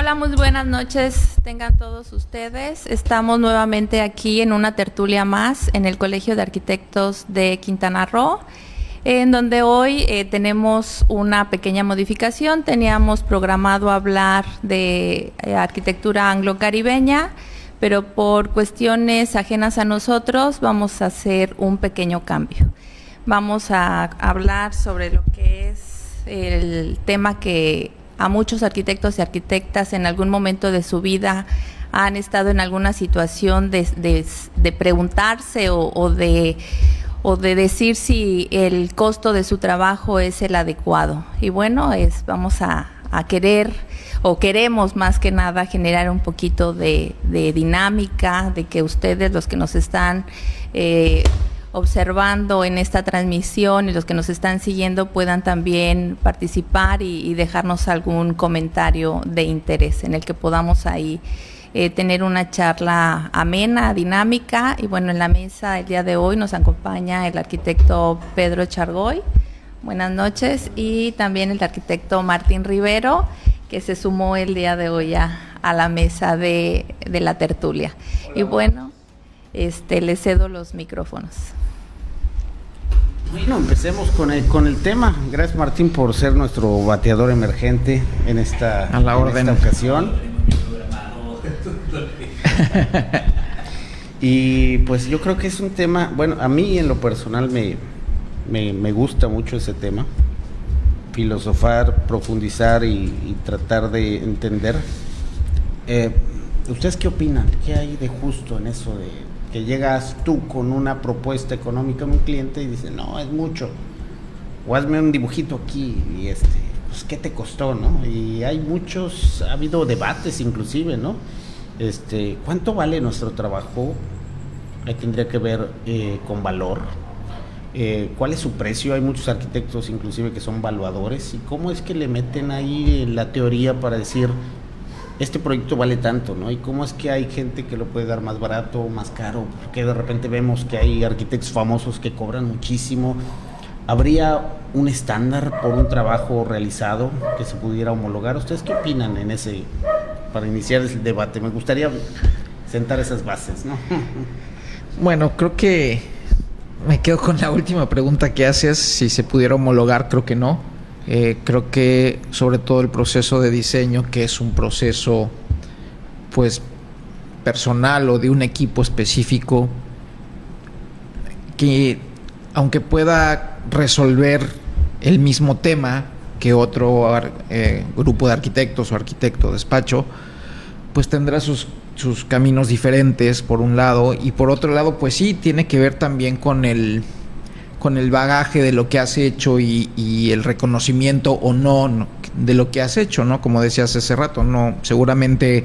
Hola, muy buenas noches tengan todos ustedes. Estamos nuevamente aquí en una tertulia más en el Colegio de Arquitectos de Quintana Roo, en donde hoy tenemos una pequeña modificación. Teníamos programado hablar de arquitectura anglo-caribeña, pero por cuestiones ajenas a nosotros vamos a hacer un pequeño cambio. Vamos a hablar sobre lo que es el tema que a muchos arquitectos y arquitectas en algún momento de su vida han estado en alguna situación de preguntarse o de decir si el costo de su trabajo es el adecuado. Y bueno, vamos a querer, o queremos más que nada, generar un poquito de dinámica, de que ustedes, los que nos están observando en esta transmisión y los que nos están siguiendo, puedan también participar y dejarnos algún comentario de interés en el que podamos ahí tener una charla amena, dinámica. Y bueno, en la mesa el día de hoy nos acompaña el arquitecto Pedro Chargoy. Buenas noches. Y también el arquitecto Martín Rivero, que se sumó el día de hoy a la mesa de la tertulia. Y bueno, le cedo los micrófonos. Bueno, empecemos con el tema. Gracias, Martín, por ser nuestro bateador emergente en esta ocasión. Y pues yo creo que es un tema, bueno, a mí en lo personal me gusta mucho ese tema, filosofar, profundizar y tratar de entender. ¿Ustedes qué opinan? ¿Qué hay de justo en eso de que llegas tú con una propuesta económica a un cliente y dice, no, es mucho, o hazme un dibujito aquí, y pues qué te costó, ¿no? Y ha habido debates inclusive, ¿no? ¿Cuánto vale nuestro trabajo? Ahí tendría que ver con valor. ¿Cuál es su precio? Hay muchos arquitectos inclusive que son valuadores, y cómo es que le meten ahí la teoría para decir este proyecto vale tanto, ¿no? Y cómo es que hay gente que lo puede dar más barato o más caro, porque de repente vemos que hay arquitectos famosos que cobran muchísimo. ¿Habría un estándar por un trabajo realizado que se pudiera homologar? ¿Ustedes qué opinan en ese, para iniciar el debate? Me gustaría sentar esas bases, ¿no? Bueno, creo que me quedo con la última pregunta que haces, si se pudiera homologar. Creo que no. Creo que sobre todo el proceso de diseño, que es un proceso pues personal o de un equipo específico, que aunque pueda resolver el mismo tema que otro grupo de arquitectos o arquitecto despacho, pues tendrá sus caminos diferentes, por un lado, y por otro lado pues sí tiene que ver también con el bagaje de lo que has hecho y el reconocimiento o no de lo que has hecho, ¿no? Como decías hace rato, no, seguramente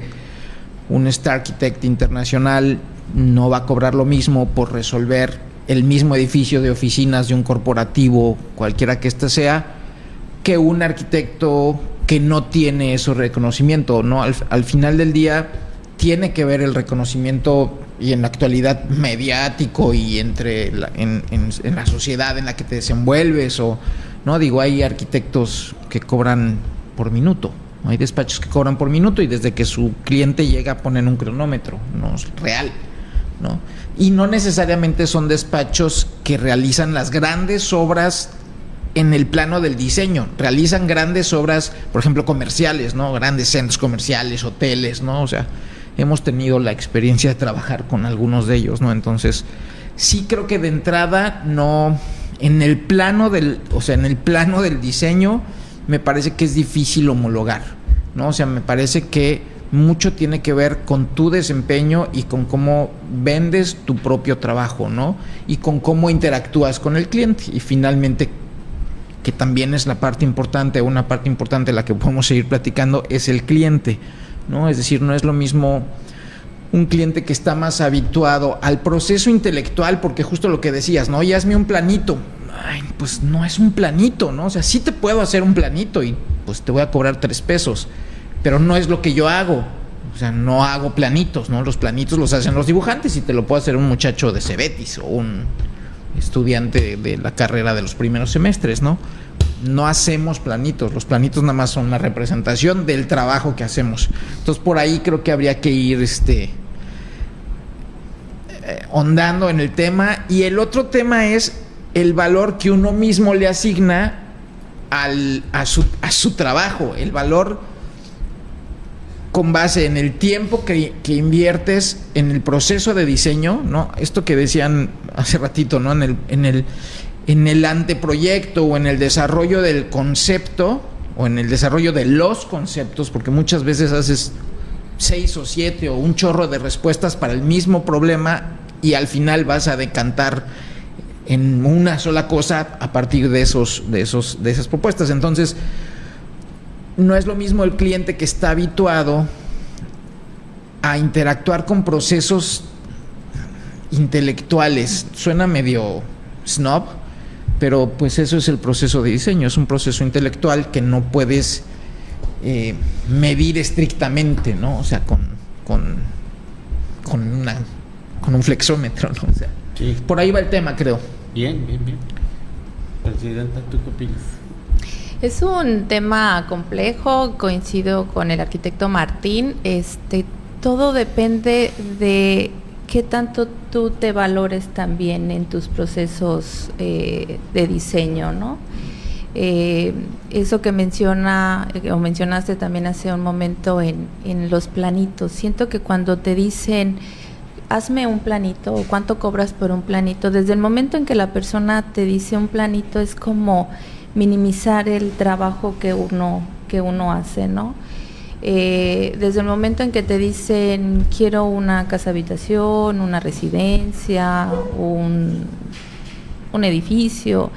un Star Architect internacional no va a cobrar lo mismo por resolver el mismo edificio de oficinas de un corporativo, cualquiera que éste sea, que un arquitecto que no tiene ese reconocimiento, ¿no? Al final del día tiene que ver el reconocimiento, y en la actualidad mediático, y en la sociedad en la que te desenvuelves, o no digo, hay arquitectos que cobran por minuto, hay despachos que cobran por minuto, y desde que su cliente llega ponen un cronómetro, no es real, ¿no? Y no necesariamente son despachos que realizan las grandes obras en el plano del diseño, realizan grandes obras, por ejemplo, comerciales, ¿no? Grandes centros comerciales, hoteles, ¿no? O sea, hemos tenido la experiencia de trabajar con algunos de ellos, ¿no? Entonces, sí creo que de entrada no, en el plano del diseño, me parece que es difícil homologar, ¿no? O sea, me parece que mucho tiene que ver con tu desempeño y con cómo vendes tu propio trabajo, ¿no? Y con cómo interactúas con el cliente. Y finalmente, que también es la parte importante, una parte importante de la que podemos seguir platicando, es el cliente, ¿no? Es decir, no es lo mismo un cliente que está más habituado al proceso intelectual, porque justo lo que decías, ¿no? Y hazme un planito. Ay, pues no es un planito, ¿no? O sea, sí te puedo hacer un planito y pues te voy a cobrar 3 pesos, pero no es lo que yo hago. O sea, no hago planitos, ¿no? Los planitos los hacen los dibujantes y te lo puede hacer un muchacho de Cebetis o un estudiante de la carrera de los primeros semestres, ¿no? no hacemos planitos, los planitos nada más son la representación del trabajo que hacemos. Entonces por ahí creo que habría que ir hondando en el tema. Y el otro tema es el valor que uno mismo le asigna a su trabajo, el valor con base en el tiempo que inviertes en el proceso de diseño, ¿no? Esto que decían hace ratito, ¿no? En el anteproyecto o en el desarrollo del concepto o en el desarrollo de los conceptos, porque muchas veces haces 6 o 7 o un chorro de respuestas para el mismo problema y al final vas a decantar en una sola cosa a partir de esas propuestas. Entonces, no es lo mismo el cliente que está habituado a interactuar con procesos intelectuales. Suena medio snob, pero pues eso es el proceso de diseño, es un proceso intelectual que no puedes medir estrictamente, ¿no? O sea, con un flexómetro, ¿no? O sea, sí. Por ahí va el tema, creo. Bien. Presidenta, ¿tú qué opinas? Es un tema complejo, coincido con el arquitecto Martín. Todo depende de qué tanto tú te valores también en tus procesos de diseño, ¿no? Eso que mencionaste también hace un momento en los planitos. Siento que cuando te dicen hazme un planito o cuánto cobras por un planito, desde el momento en que la persona te dice un planito es como minimizar el trabajo que uno hace, ¿no? Desde el momento en que te dicen quiero una casa habitación, una residencia, un edificio,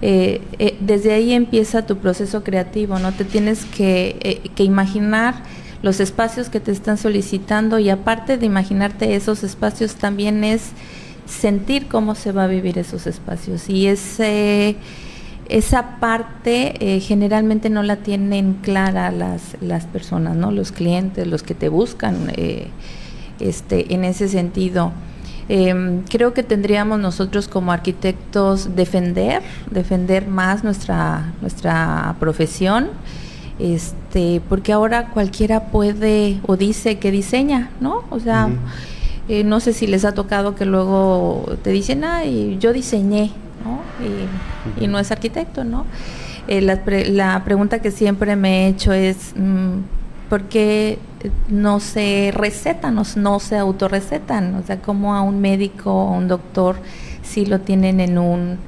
desde ahí empieza tu proceso creativo, ¿no? Te tienes que imaginar los espacios que te están solicitando y aparte de imaginarte esos espacios también es sentir cómo se va a vivir esos espacios y esa parte generalmente no la tienen clara las personas, ¿no? Los clientes, los que te buscan en ese sentido. Creo que tendríamos nosotros como arquitectos defender más nuestra profesión, porque ahora cualquiera puede o dice que diseña, ¿no? O sea, no sé si les ha tocado que luego te dicen, ay, yo diseñé, ¿no? Y no es arquitecto, ¿no? La pregunta que siempre me he hecho es ¿por qué no se recetan, no se autorrecetan? O sea, ¿cómo a un médico o a un doctor sí lo tienen en un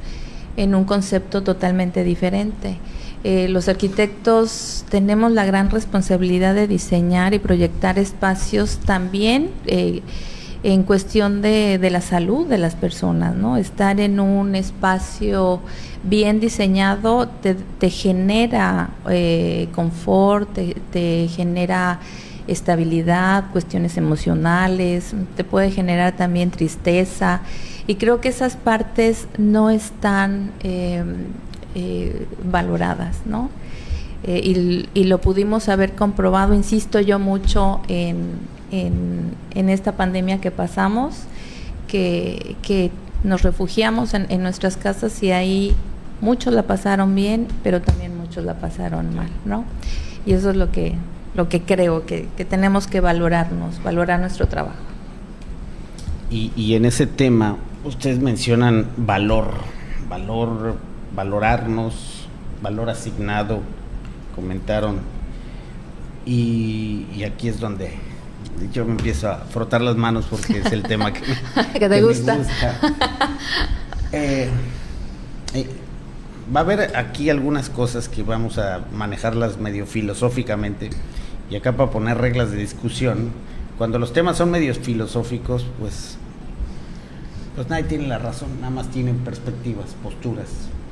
concepto totalmente diferente? Los arquitectos tenemos la gran responsabilidad de diseñar y proyectar espacios también en cuestión de la salud de las personas, ¿no? Estar en un espacio bien diseñado te genera confort, te genera estabilidad, cuestiones emocionales, te puede generar también tristeza y creo que esas partes no están valoradas, ¿no? Y lo pudimos haber comprobado, insisto yo mucho en esta pandemia que pasamos, que nos refugiamos en nuestras casas y ahí muchos la pasaron bien, pero también muchos la pasaron mal, ¿no? Y eso es lo que creo que tenemos que valorar nuestro trabajo. Y en ese tema, ustedes mencionan valorarnos, valor asignado, comentaron, y aquí es donde yo me empiezo a frotar las manos porque es el tema que te gusta. Me gusta. Va a haber aquí algunas cosas que vamos a manejarlas medio filosóficamente y acá para poner reglas de discusión, cuando los temas son medios filosóficos, pues nadie tiene la razón, nada más tienen perspectivas, posturas.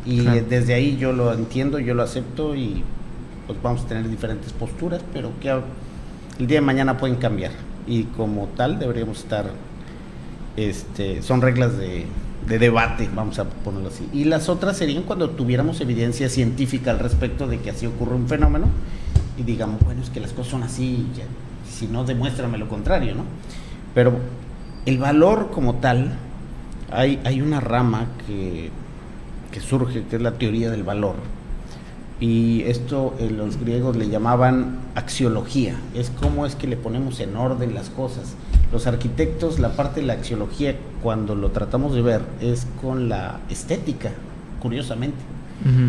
Y claro, desde ahí yo lo entiendo, yo lo acepto y pues vamos a tener diferentes posturas, pero que el día de mañana pueden cambiar. Y como tal deberíamos estar, son reglas de debate, vamos a ponerlo así. Y las otras serían cuando tuviéramos evidencia científica al respecto de que así ocurre un fenómeno y digamos, bueno, es que las cosas son así, ya, si no, demuéstrame lo contrario, ¿no? Pero el valor como tal, hay una rama que surge, que es la teoría del valor, Y esto los griegos le llamaban axiología, es cómo es que le ponemos en orden las cosas. Los arquitectos, la parte de la axiología, cuando lo tratamos de ver, es con la estética, curiosamente.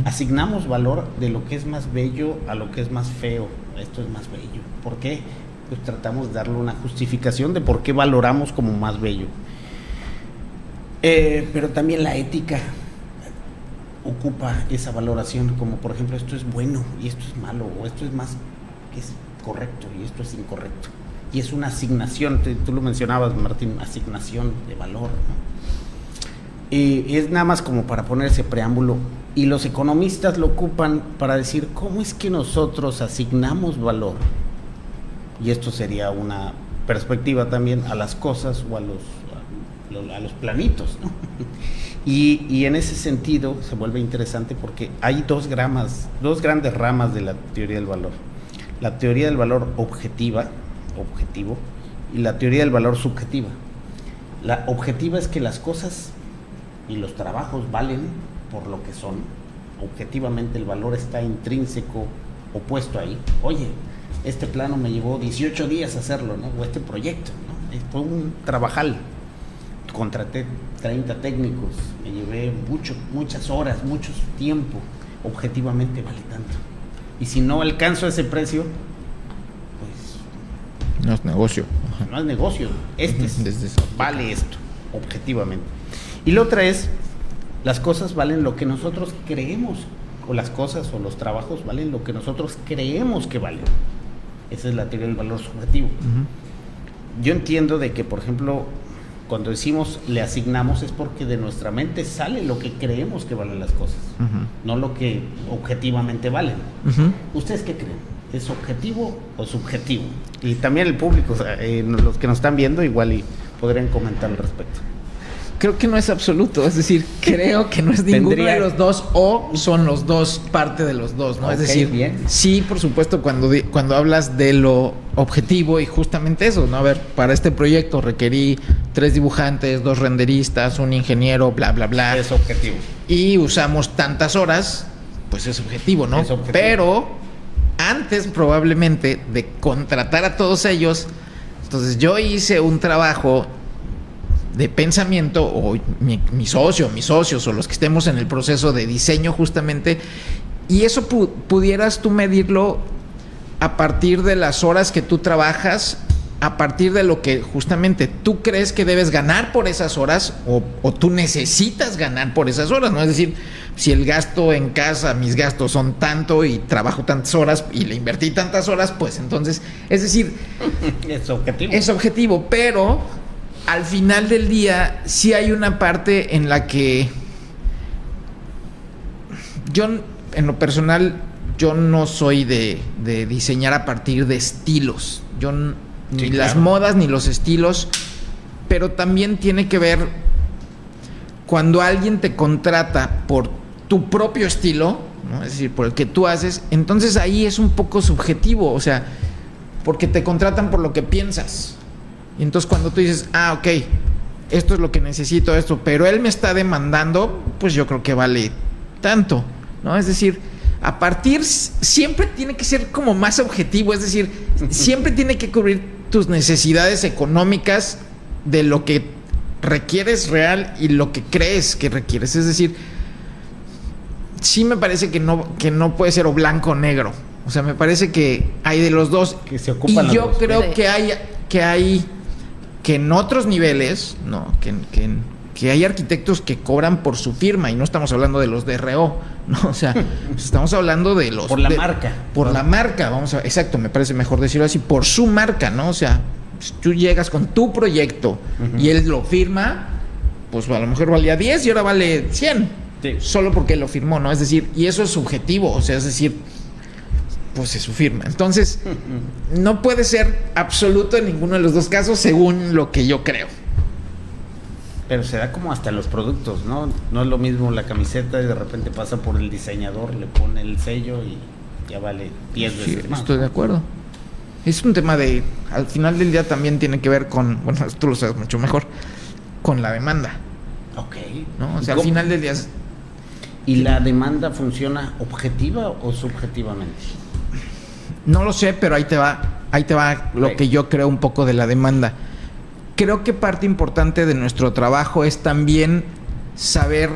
Asignamos valor de lo que es más bello a lo que es más feo. Esto es más bello. ¿Por qué? Pues tratamos de darle una justificación de por qué valoramos como más bello. Pero también la ética ocupa esa valoración, como por ejemplo, esto es bueno y esto es malo, o esto es más que es correcto y esto es incorrecto. Y es una asignación, tú lo mencionabas, Martín, asignación de valor, ¿no? Es nada más como para poner ese preámbulo, y los economistas lo ocupan para decir cómo es que nosotros asignamos valor, y esto sería una perspectiva también a las cosas o a los planitos, ¿no? Y en ese sentido se vuelve interesante porque hay dos grandes ramas de la teoría del valor: la teoría del valor objetivo, y la teoría del valor subjetiva. La objetiva es que las cosas y los trabajos valen por lo que son. Objetivamente el valor está intrínseco, opuesto ahí. Oye, este plano me llevó 18 días hacerlo, ¿no? O este proyecto, ¿no? Fue un trabajal. Contraté 30 técnicos, me llevé muchas horas, mucho tiempo. Objetivamente vale tanto. Y si no alcanzo ese precio, pues no es negocio. No es negocio. Vale esto, objetivamente. Y la otra es, las cosas valen lo que nosotros creemos, o las cosas o los trabajos valen lo que nosotros creemos que valen. Esa es la teoría del valor subjetivo. Yo entiendo de que, por ejemplo, cuando decimos le asignamos, es porque de nuestra mente sale lo que creemos que valen las cosas, no lo que objetivamente valen. ¿Ustedes qué creen? ¿Es objetivo o subjetivo? Y también el público, o sea, los que nos están viendo, igual y podrían comentar al respecto. Creo que no es absoluto, es decir, creo que no es ninguno de los dos, o son los dos parte de los dos, ¿no? Okay, es decir, bien. Sí, por supuesto, cuando hablas de lo objetivo y justamente eso, ¿no? A ver, para este proyecto requerí 3 dibujantes, 2 renderistas, un ingeniero, bla, bla, bla. Es objetivo. Y usamos tantas horas, pues es objetivo, ¿no? Es objetivo. Pero antes probablemente de contratar a todos ellos, entonces yo hice un trabajo de pensamiento, o mi socio, mis socios, o los que estemos en el proceso de diseño justamente, y eso pudieras tú medirlo a partir de las horas que tú trabajas, a partir de lo que justamente tú crees que debes ganar por esas horas, o tú necesitas ganar por esas horas, ¿no? Es decir, si el gasto en casa, mis gastos son tanto y trabajo tantas horas y le invertí tantas horas, pues entonces, es decir, es objetivo. Es objetivo, pero al final del día sí hay una parte en la que yo, en lo personal, yo no soy de diseñar a partir de estilos. Yo ni las modas ni los estilos, pero también tiene que ver cuando alguien te contrata por tu propio estilo, ¿no? Es decir, por el que tú haces, entonces ahí es un poco subjetivo, o sea, porque te contratan por lo que piensas. Y entonces cuando tú dices, ok, esto es lo que necesito, pero él me está demandando, pues yo creo que vale tanto, ¿no? Es decir, a partir, siempre tiene que ser como más objetivo, es decir, siempre tiene que cubrir tus necesidades económicas de lo que requieres real y lo que crees que requieres. Es decir, sí me parece que no puede ser o blanco o negro. O sea, me parece que hay de los dos. Que se ocupan y yo los dos. Creo que hay que en otros niveles, no, que hay arquitectos que cobran por su firma, y no estamos hablando de los DRO, ¿no? O sea, estamos hablando de los... Por la marca. Por la marca, exacto, me parece mejor decirlo así, por su marca, ¿no? O sea, si tú llegas con tu proyecto y él lo firma, pues a lo mejor valía 10 y ahora vale 100, sí, solo porque lo firmó, ¿no? Es decir, y eso es subjetivo, o sea, es decir, pues es su firma. Entonces, no puede ser absoluto en ninguno de los dos casos, según lo que yo creo. Pero se da como hasta los productos, ¿no? No es lo mismo la camiseta y de repente pasa por el diseñador, le pone el sello y ya vale 10 veces más. Estoy de acuerdo. Es un tema de, al final del día también tiene que ver con, bueno, tú lo sabes mucho mejor, con la demanda. Ok. ¿No? O sea, al final del día ¿Y la demanda funciona objetiva o subjetivamente? No lo sé, pero ahí te va lo que yo creo un poco de la demanda. Creo que parte importante de nuestro trabajo es también saber,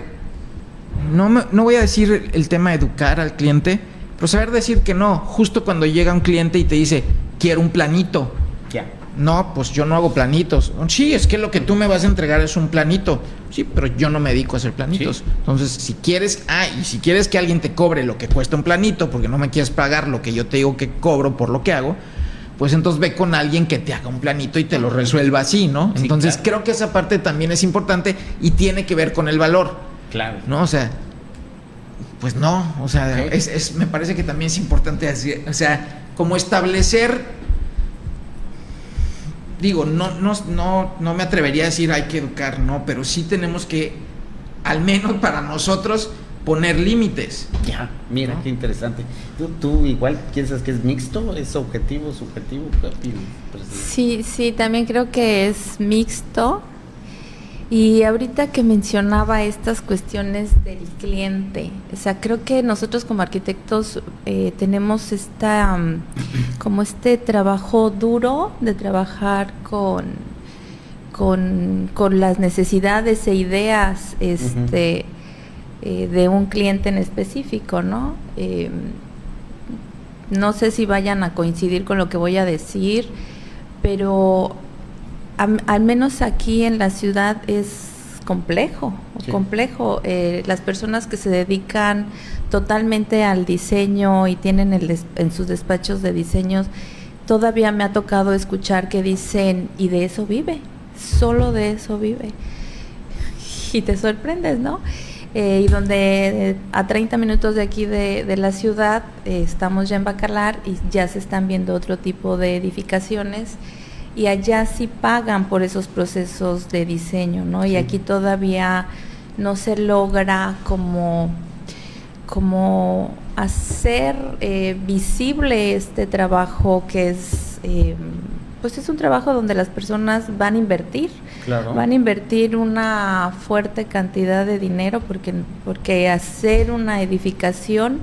no voy a decir el tema de educar al cliente, pero saber decir que no. Justo cuando llega un cliente y te dice, quiero un planito. Ya. No, pues yo no hago planitos. Sí, es que lo que tú me vas a entregar es un planito. Sí, pero yo no me dedico a hacer planitos. Sí. Entonces, si quieres que alguien te cobre lo que cuesta un planito, porque no me quieres pagar lo que yo te digo que cobro por lo que hago, pues entonces ve con alguien que te haga un planito y te lo resuelva así, ¿no? Sí, Entonces, claro. creo que esa parte también es importante y tiene que ver con el valor, Claro. ¿no? O sea, pues no, o sea, Ok. me parece que también es importante así, o sea, como establecer. Digo, no me atrevería a decir hay que educar, no, pero sí tenemos que, al menos para nosotros, poner límites. Ya, mira, ¿no? qué interesante. ¿Tú igual piensas que es mixto? ¿Es objetivo, subjetivo? ¿Qué opinas, presidente? Sí, también creo que es mixto. Y ahorita que mencionaba estas cuestiones del cliente, o sea, creo que nosotros como arquitectos tenemos como este trabajo duro de trabajar con las necesidades e ideas de un cliente en específico, ¿no? No sé si vayan a coincidir con lo que voy a decir, pero al menos aquí en la ciudad es complejo. Sí. Las personas que se dedican totalmente al diseño y tienen en sus despachos de diseños, todavía me ha tocado escuchar que dicen, y de eso vive, solo de eso vive. Y te sorprendes, ¿no? Y donde a 30 minutos de aquí de la ciudad, estamos ya en Bacalar y ya se están viendo otro tipo de edificaciones. Y allá sí pagan por esos procesos de diseño, ¿no? Y aquí todavía no se logra como hacer visible este trabajo que es, pues es un trabajo donde las personas van a invertir. Claro. Van a invertir una fuerte cantidad de dinero porque hacer una edificación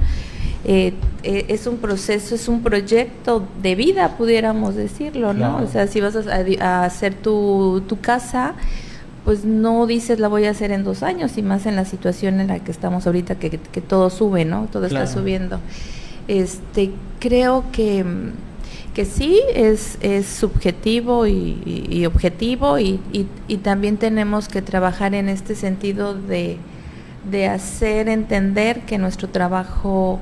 es un proceso, es un proyecto de vida, pudiéramos decirlo, ¿no? Claro. O sea, si vas a hacer tu casa, pues no dices la voy a hacer en 2 años, y más en la situación en la que estamos ahorita, que todo sube, ¿no? Todo Claro. está subiendo. Creo que sí es subjetivo y objetivo, y también tenemos que trabajar en este sentido de hacer entender que nuestro trabajo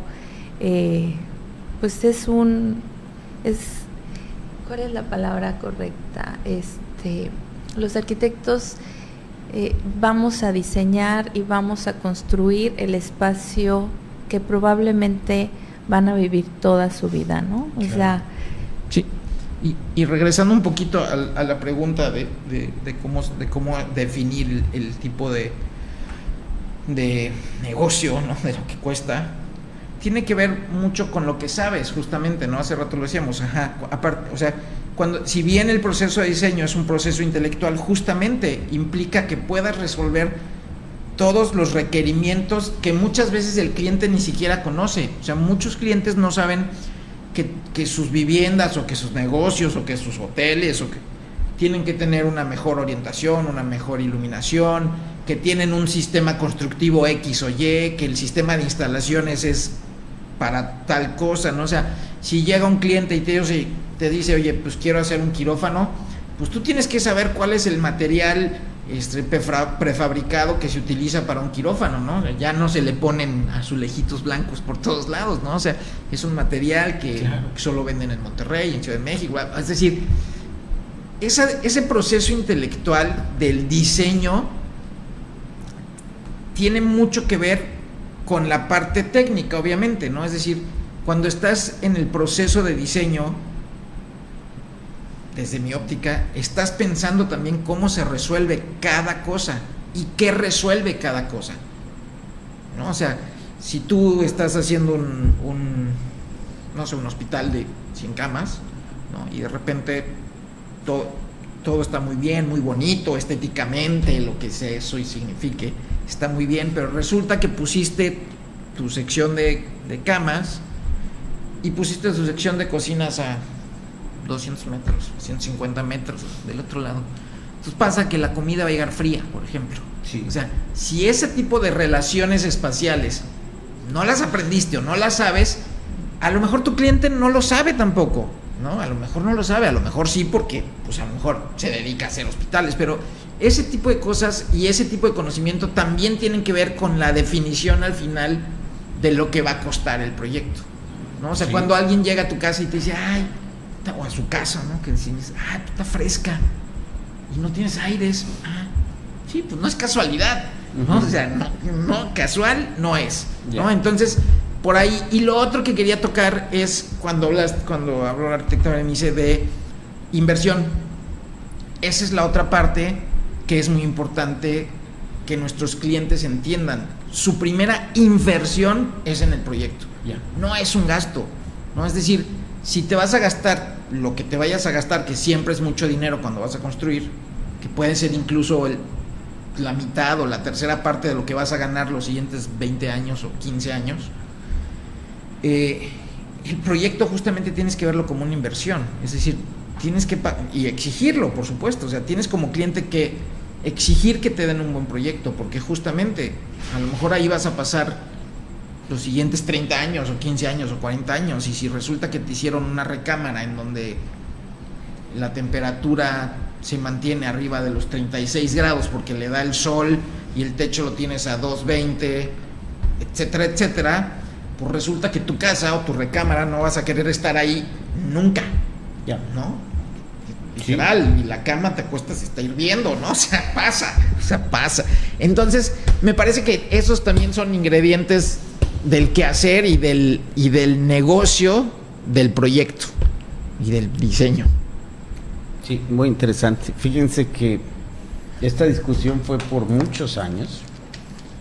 pues ¿cuál es la palabra correcta? Los arquitectos vamos a diseñar y vamos a construir el espacio que probablemente van a vivir toda su vida, ¿no? O sea, Sí, y regresando un poquito a la pregunta de cómo definir el tipo de negocio, ¿no? De lo que cuesta, tiene que ver mucho con lo que sabes, justamente, ¿no? Hace rato lo decíamos, aparte, o sea, si bien el proceso de diseño es un proceso intelectual, justamente implica que puedas resolver todos los requerimientos que muchas veces el cliente ni siquiera conoce. O sea, muchos clientes no saben que sus viviendas o que sus negocios o que sus hoteles o que tienen que tener una mejor orientación, una mejor iluminación, que tienen un sistema constructivo X o Y, que el sistema de instalaciones es para tal cosa, ¿no? O sea, si llega un cliente y te dice, oye, pues quiero hacer un quirófano, pues tú tienes que saber cuál es el material prefabricado que se utiliza para un quirófano, ¿no? O sea, ya no se le ponen azulejitos blancos por todos lados, ¿no? O sea, es un material que solo venden en Monterrey, en Ciudad de México. Es decir, ese proceso intelectual del diseño tiene mucho que ver con la parte técnica, obviamente, ¿no? Es decir, cuando estás en el proceso de diseño, desde mi óptica, estás pensando también cómo se resuelve cada cosa y qué resuelve cada cosa, ¿no? O sea, si tú estás haciendo un hospital de 100 camas, ¿no? Y de repente todo está muy bien, muy bonito, estéticamente, lo que sea eso y signifique, está muy bien, pero resulta que pusiste tu sección de camas y pusiste tu sección de cocinas a 200 metros, 150 metros del otro lado. Entonces pasa que la comida va a llegar fría, por ejemplo. Sí. O sea, si ese tipo de relaciones espaciales no las aprendiste o no las sabes, a lo mejor tu cliente no lo sabe tampoco, ¿no? A lo mejor no lo sabe, a lo mejor sí, porque pues a lo mejor se dedica a hacer hospitales, pero ese tipo de cosas y ese tipo de conocimiento también tienen que ver con la definición al final de lo que va a costar el proyecto, ¿no? O sea, cuando alguien llega a tu casa y te dice, ay, o a su casa, ¿no? Que dices, ay, está fresca y no tienes aires. Sí, pues no es casualidad, ¿no? O sea, no casual no es, ¿no? Entonces, por ahí. Y lo otro que quería tocar es cuando habló la arquitecta Berenice de inversión. Esa es la otra parte que es muy importante que nuestros clientes entiendan. Su primera inversión es en el proyecto, no es un gasto, ¿no? Es decir, si te vas a gastar lo que te vayas a gastar, que siempre es mucho dinero cuando vas a construir, que puede ser incluso la mitad o la tercera parte de lo que vas a ganar los siguientes 20 años o 15 años, el proyecto justamente tienes que verlo como una inversión. Es decir, tienes que y exigirlo, por supuesto. O sea, tienes como cliente que exigir que te den un buen proyecto, porque justamente a lo mejor ahí vas a pasar los siguientes 30 años o 15 años o 40 años, y si resulta que te hicieron una recámara en donde la temperatura se mantiene arriba de los 36 grados porque le da el sol y el techo lo tienes a 220, etcétera, etcétera, pues resulta que tu casa o tu recámara no vas a querer estar ahí nunca, ¿no? Literal, y la cama te acuestas y está hirviendo, ¿no? O sea, pasa. Entonces, me parece que esos también son ingredientes del quehacer y del negocio del proyecto y del diseño. Sí, muy interesante. Fíjense que esta discusión fue por muchos años.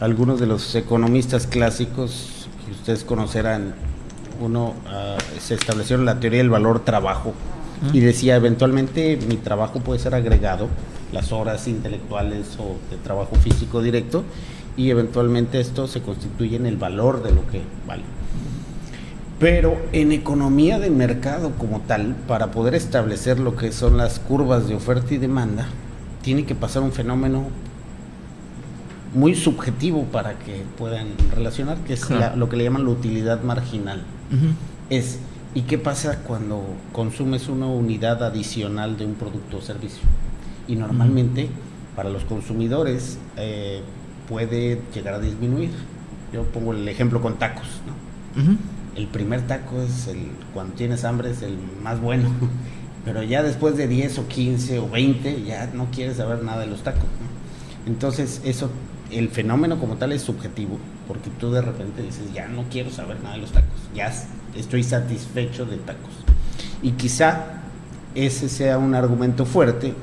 Algunos de los economistas clásicos que ustedes conocerán, se estableció la teoría del valor trabajo y decía, eventualmente mi trabajo puede ser agregado, las horas intelectuales o de trabajo físico directo, y eventualmente esto se constituye en el valor de lo que vale. Pero en economía de mercado como tal, para poder establecer lo que son las curvas de oferta y demanda, tiene que pasar un fenómeno muy subjetivo para que puedan relacionar, que es lo que le llaman la utilidad marginal. ¿Y qué pasa cuando consumes una unidad adicional de un producto o servicio? Y normalmente para los consumidores puede llegar a disminuir. Yo pongo el ejemplo con tacos, ¿no? El primer taco cuando tienes hambre es el más bueno, pero ya después de 10 o 15 o 20 ya no quieres saber nada de los tacos, ¿no? Entonces el fenómeno como tal es subjetivo, porque tú de repente dices, ya no quiero saber nada de los tacos, ya estoy satisfecho de tacos. Y quizá ese sea un argumento fuerte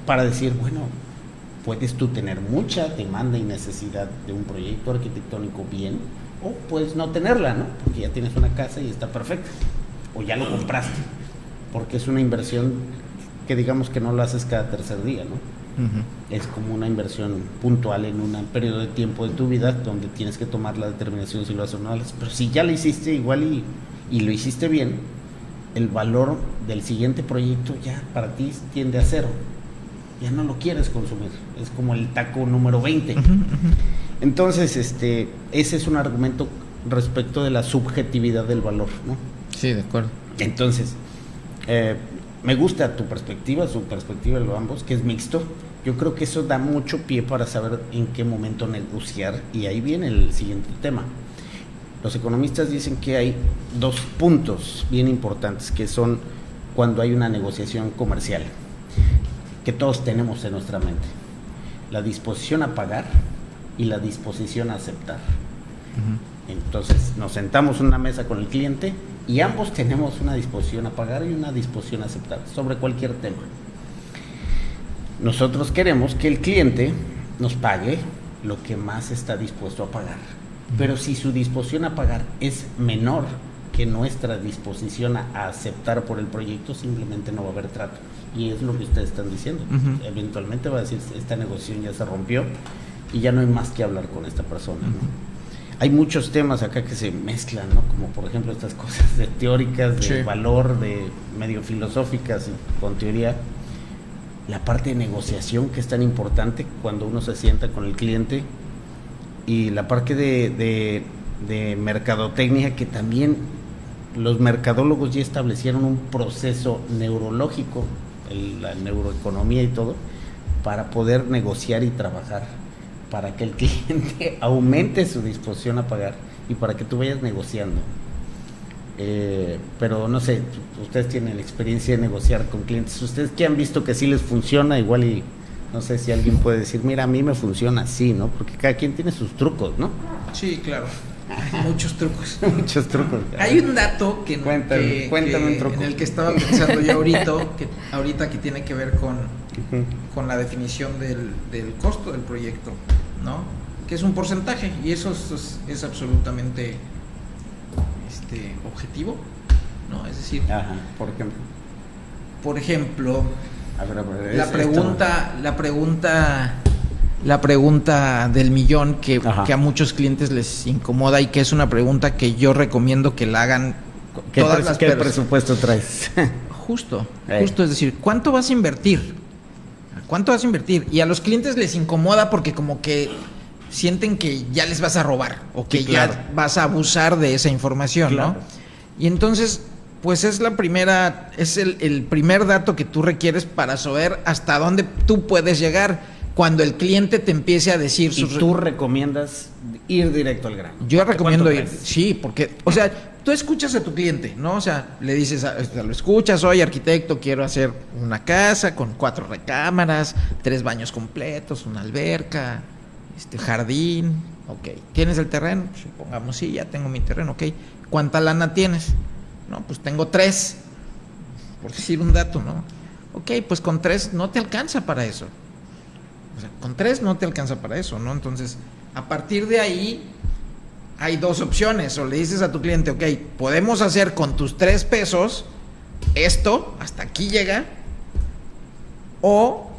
para decir, bueno, puedes tú tener mucha demanda y necesidad de un proyecto arquitectónico bien, o puedes no tenerla, ¿no? Porque ya tienes una casa y está perfecta, o ya lo compraste, porque es una inversión que digamos que no lo haces cada tercer día, ¿no? Es como una inversión puntual en un periodo de tiempo de tu vida donde tienes que tomar la determinación si lo haces o no. Pero si ya lo hiciste igual y lo hiciste bien, el valor del siguiente proyecto ya para ti tiende a cero, ya no lo quieres consumir, es como el taco número 20. Entonces ese es un argumento respecto de la subjetividad del valor, ¿no? Sí, de acuerdo. Entonces me gusta tu perspectiva, su perspectiva de ambos, que es mixto. Yo creo que eso da mucho pie para saber en qué momento negociar, y ahí viene el siguiente tema. Los economistas dicen que hay dos puntos bien importantes, que son cuando hay una negociación comercial, que todos tenemos en nuestra mente: la disposición a pagar y la disposición a aceptar. Entonces nos sentamos en una mesa con el cliente y ambos tenemos una disposición a pagar y una disposición a aceptar sobre cualquier tema. Nosotros queremos que el cliente nos pague lo que más está dispuesto a pagar, pero si su disposición a pagar es menor que nuestra disposición a aceptar por el proyecto, simplemente no va a haber trato. Y es lo que ustedes están diciendo. Eventualmente va a decir, esta negociación ya se rompió, y ya no hay más que hablar con esta persona, ¿no? Hay muchos temas acá que se mezclan, ¿no? Como por ejemplo estas cosas de teóricas, de Sí. valor, de medio filosóficas y con teoría. La parte de negociación que es tan importante cuando uno se sienta con el cliente, y la parte de mercadotecnia, que también los mercadólogos ya establecieron un proceso neurológico, la neuroeconomía y todo, para poder negociar y trabajar, para que el cliente aumente su disposición a pagar y para que tú vayas negociando. Pero no sé, ustedes tienen la experiencia de negociar con clientes, ustedes que han visto que sí les funciona, igual y no sé si alguien puede decir, mira, a mí me funciona así, ¿no? Porque cada quien tiene sus trucos, ¿no? Sí, claro. Hay muchos trucos. Muchos trucos. Hay un dato que, Cuéntame un truco. en el que estaba pensando yo ahorita que tiene que ver con la definición del costo del proyecto, ¿no? Que es un porcentaje, y eso es absolutamente objetivo, ¿no? Es decir, Ajá, por ejemplo. A ver, la pregunta del millón que Ajá. a muchos clientes les incomoda, y que es una pregunta que yo recomiendo que la hagan todas las ¿Qué personas. presupuesto traes? Justo, es decir, ¿cuánto vas a invertir? ¿Cuánto vas a invertir? Y a los clientes les incomoda porque como que sienten que ya les vas a robar o que Sí, claro. ya vas a abusar de esa información, Claro. ¿no? Y entonces, pues es el primer dato que tú requieres para saber hasta dónde tú puedes llegar cuando el cliente te empiece a decir ¿Y tú recomiendas ir directo al grano? Yo recomiendo ir, traes? sí, porque, o sea, tú escuchas a tu cliente, ¿no? O sea, le dices, lo escuchas, oye, arquitecto, quiero hacer una casa con 4 recámaras, 3 baños completos, una alberca, jardín, ok. ¿Tienes el terreno? Supongamos, sí, ya tengo mi terreno, ok. ¿Cuánta lana tienes? No, pues tengo 3, por decir un dato, ¿no? Ok, pues con 3 no te alcanza para eso. O sea, con 3 no te alcanza para eso, ¿no? Entonces, a partir de ahí hay 2 opciones. O le dices a tu cliente, ok, podemos hacer con tus 3 pesos esto, hasta aquí llega, o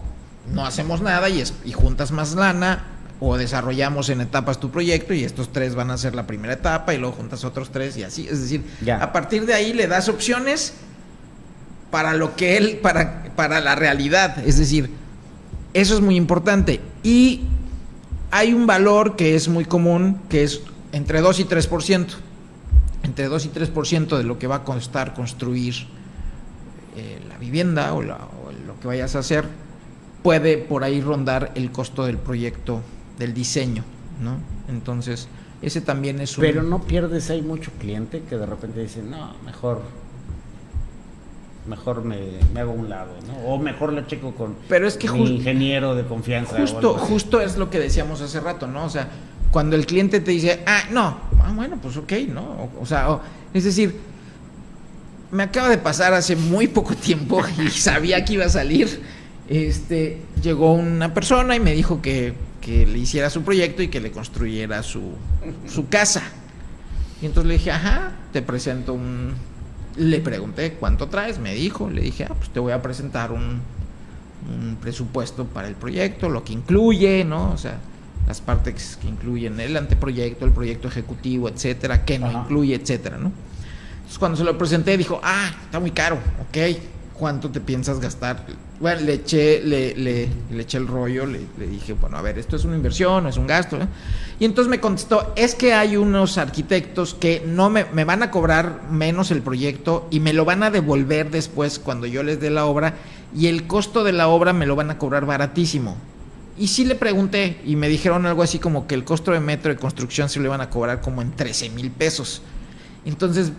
no hacemos nada y juntas más lana, o desarrollamos en etapas tu proyecto y estos 3 van a ser la primera etapa y luego juntas otros 3 y así. Es decir, Ya. a partir de ahí le das opciones para lo que para la realidad. Es decir, eso es muy importante. Y hay un valor que es muy común, que es entre 2 y 3%. Entre 2 y 3% de lo que va a costar construir la vivienda o lo que vayas a hacer, puede por ahí rondar el costo del proyecto, del diseño, ¿no? Entonces, ese también es un... Pero no pierdes, hay mucho cliente que de repente dice, no, mejor me hago a un lado, ¿no? O mejor lo checo con Pero es que mi ingeniero de confianza. Justo es lo que decíamos hace rato, ¿no? O sea, cuando el cliente te dice, bueno, pues ok, ¿no? Es decir, me acaba de pasar hace muy poco tiempo y sabía que iba a salir. Llegó una persona y me dijo que le hiciera su proyecto y que le construyera su casa. Y entonces le dije, te presento le pregunté, ¿cuánto traes? Me dijo, le dije, pues te voy a presentar un presupuesto para el proyecto, lo que incluye, ¿no? O sea, las partes que incluyen el anteproyecto, el proyecto ejecutivo, etcétera, que no incluye, etcétera, ¿no? Entonces cuando se lo presenté dijo, está muy caro, ok, ¿cuánto te piensas gastar? Bueno, le eché el rollo, le dije, bueno, a ver, esto es una inversión, no es un gasto, ¿eh? Y entonces me contestó, es que hay unos arquitectos que no me van a cobrar menos el proyecto y me lo van a devolver después cuando yo les dé la obra, y el costo de la obra me lo van a cobrar baratísimo. Y sí le pregunté y me dijeron algo así como que el costo de metro de construcción se lo iban a cobrar como en 13,000 pesos. Entonces,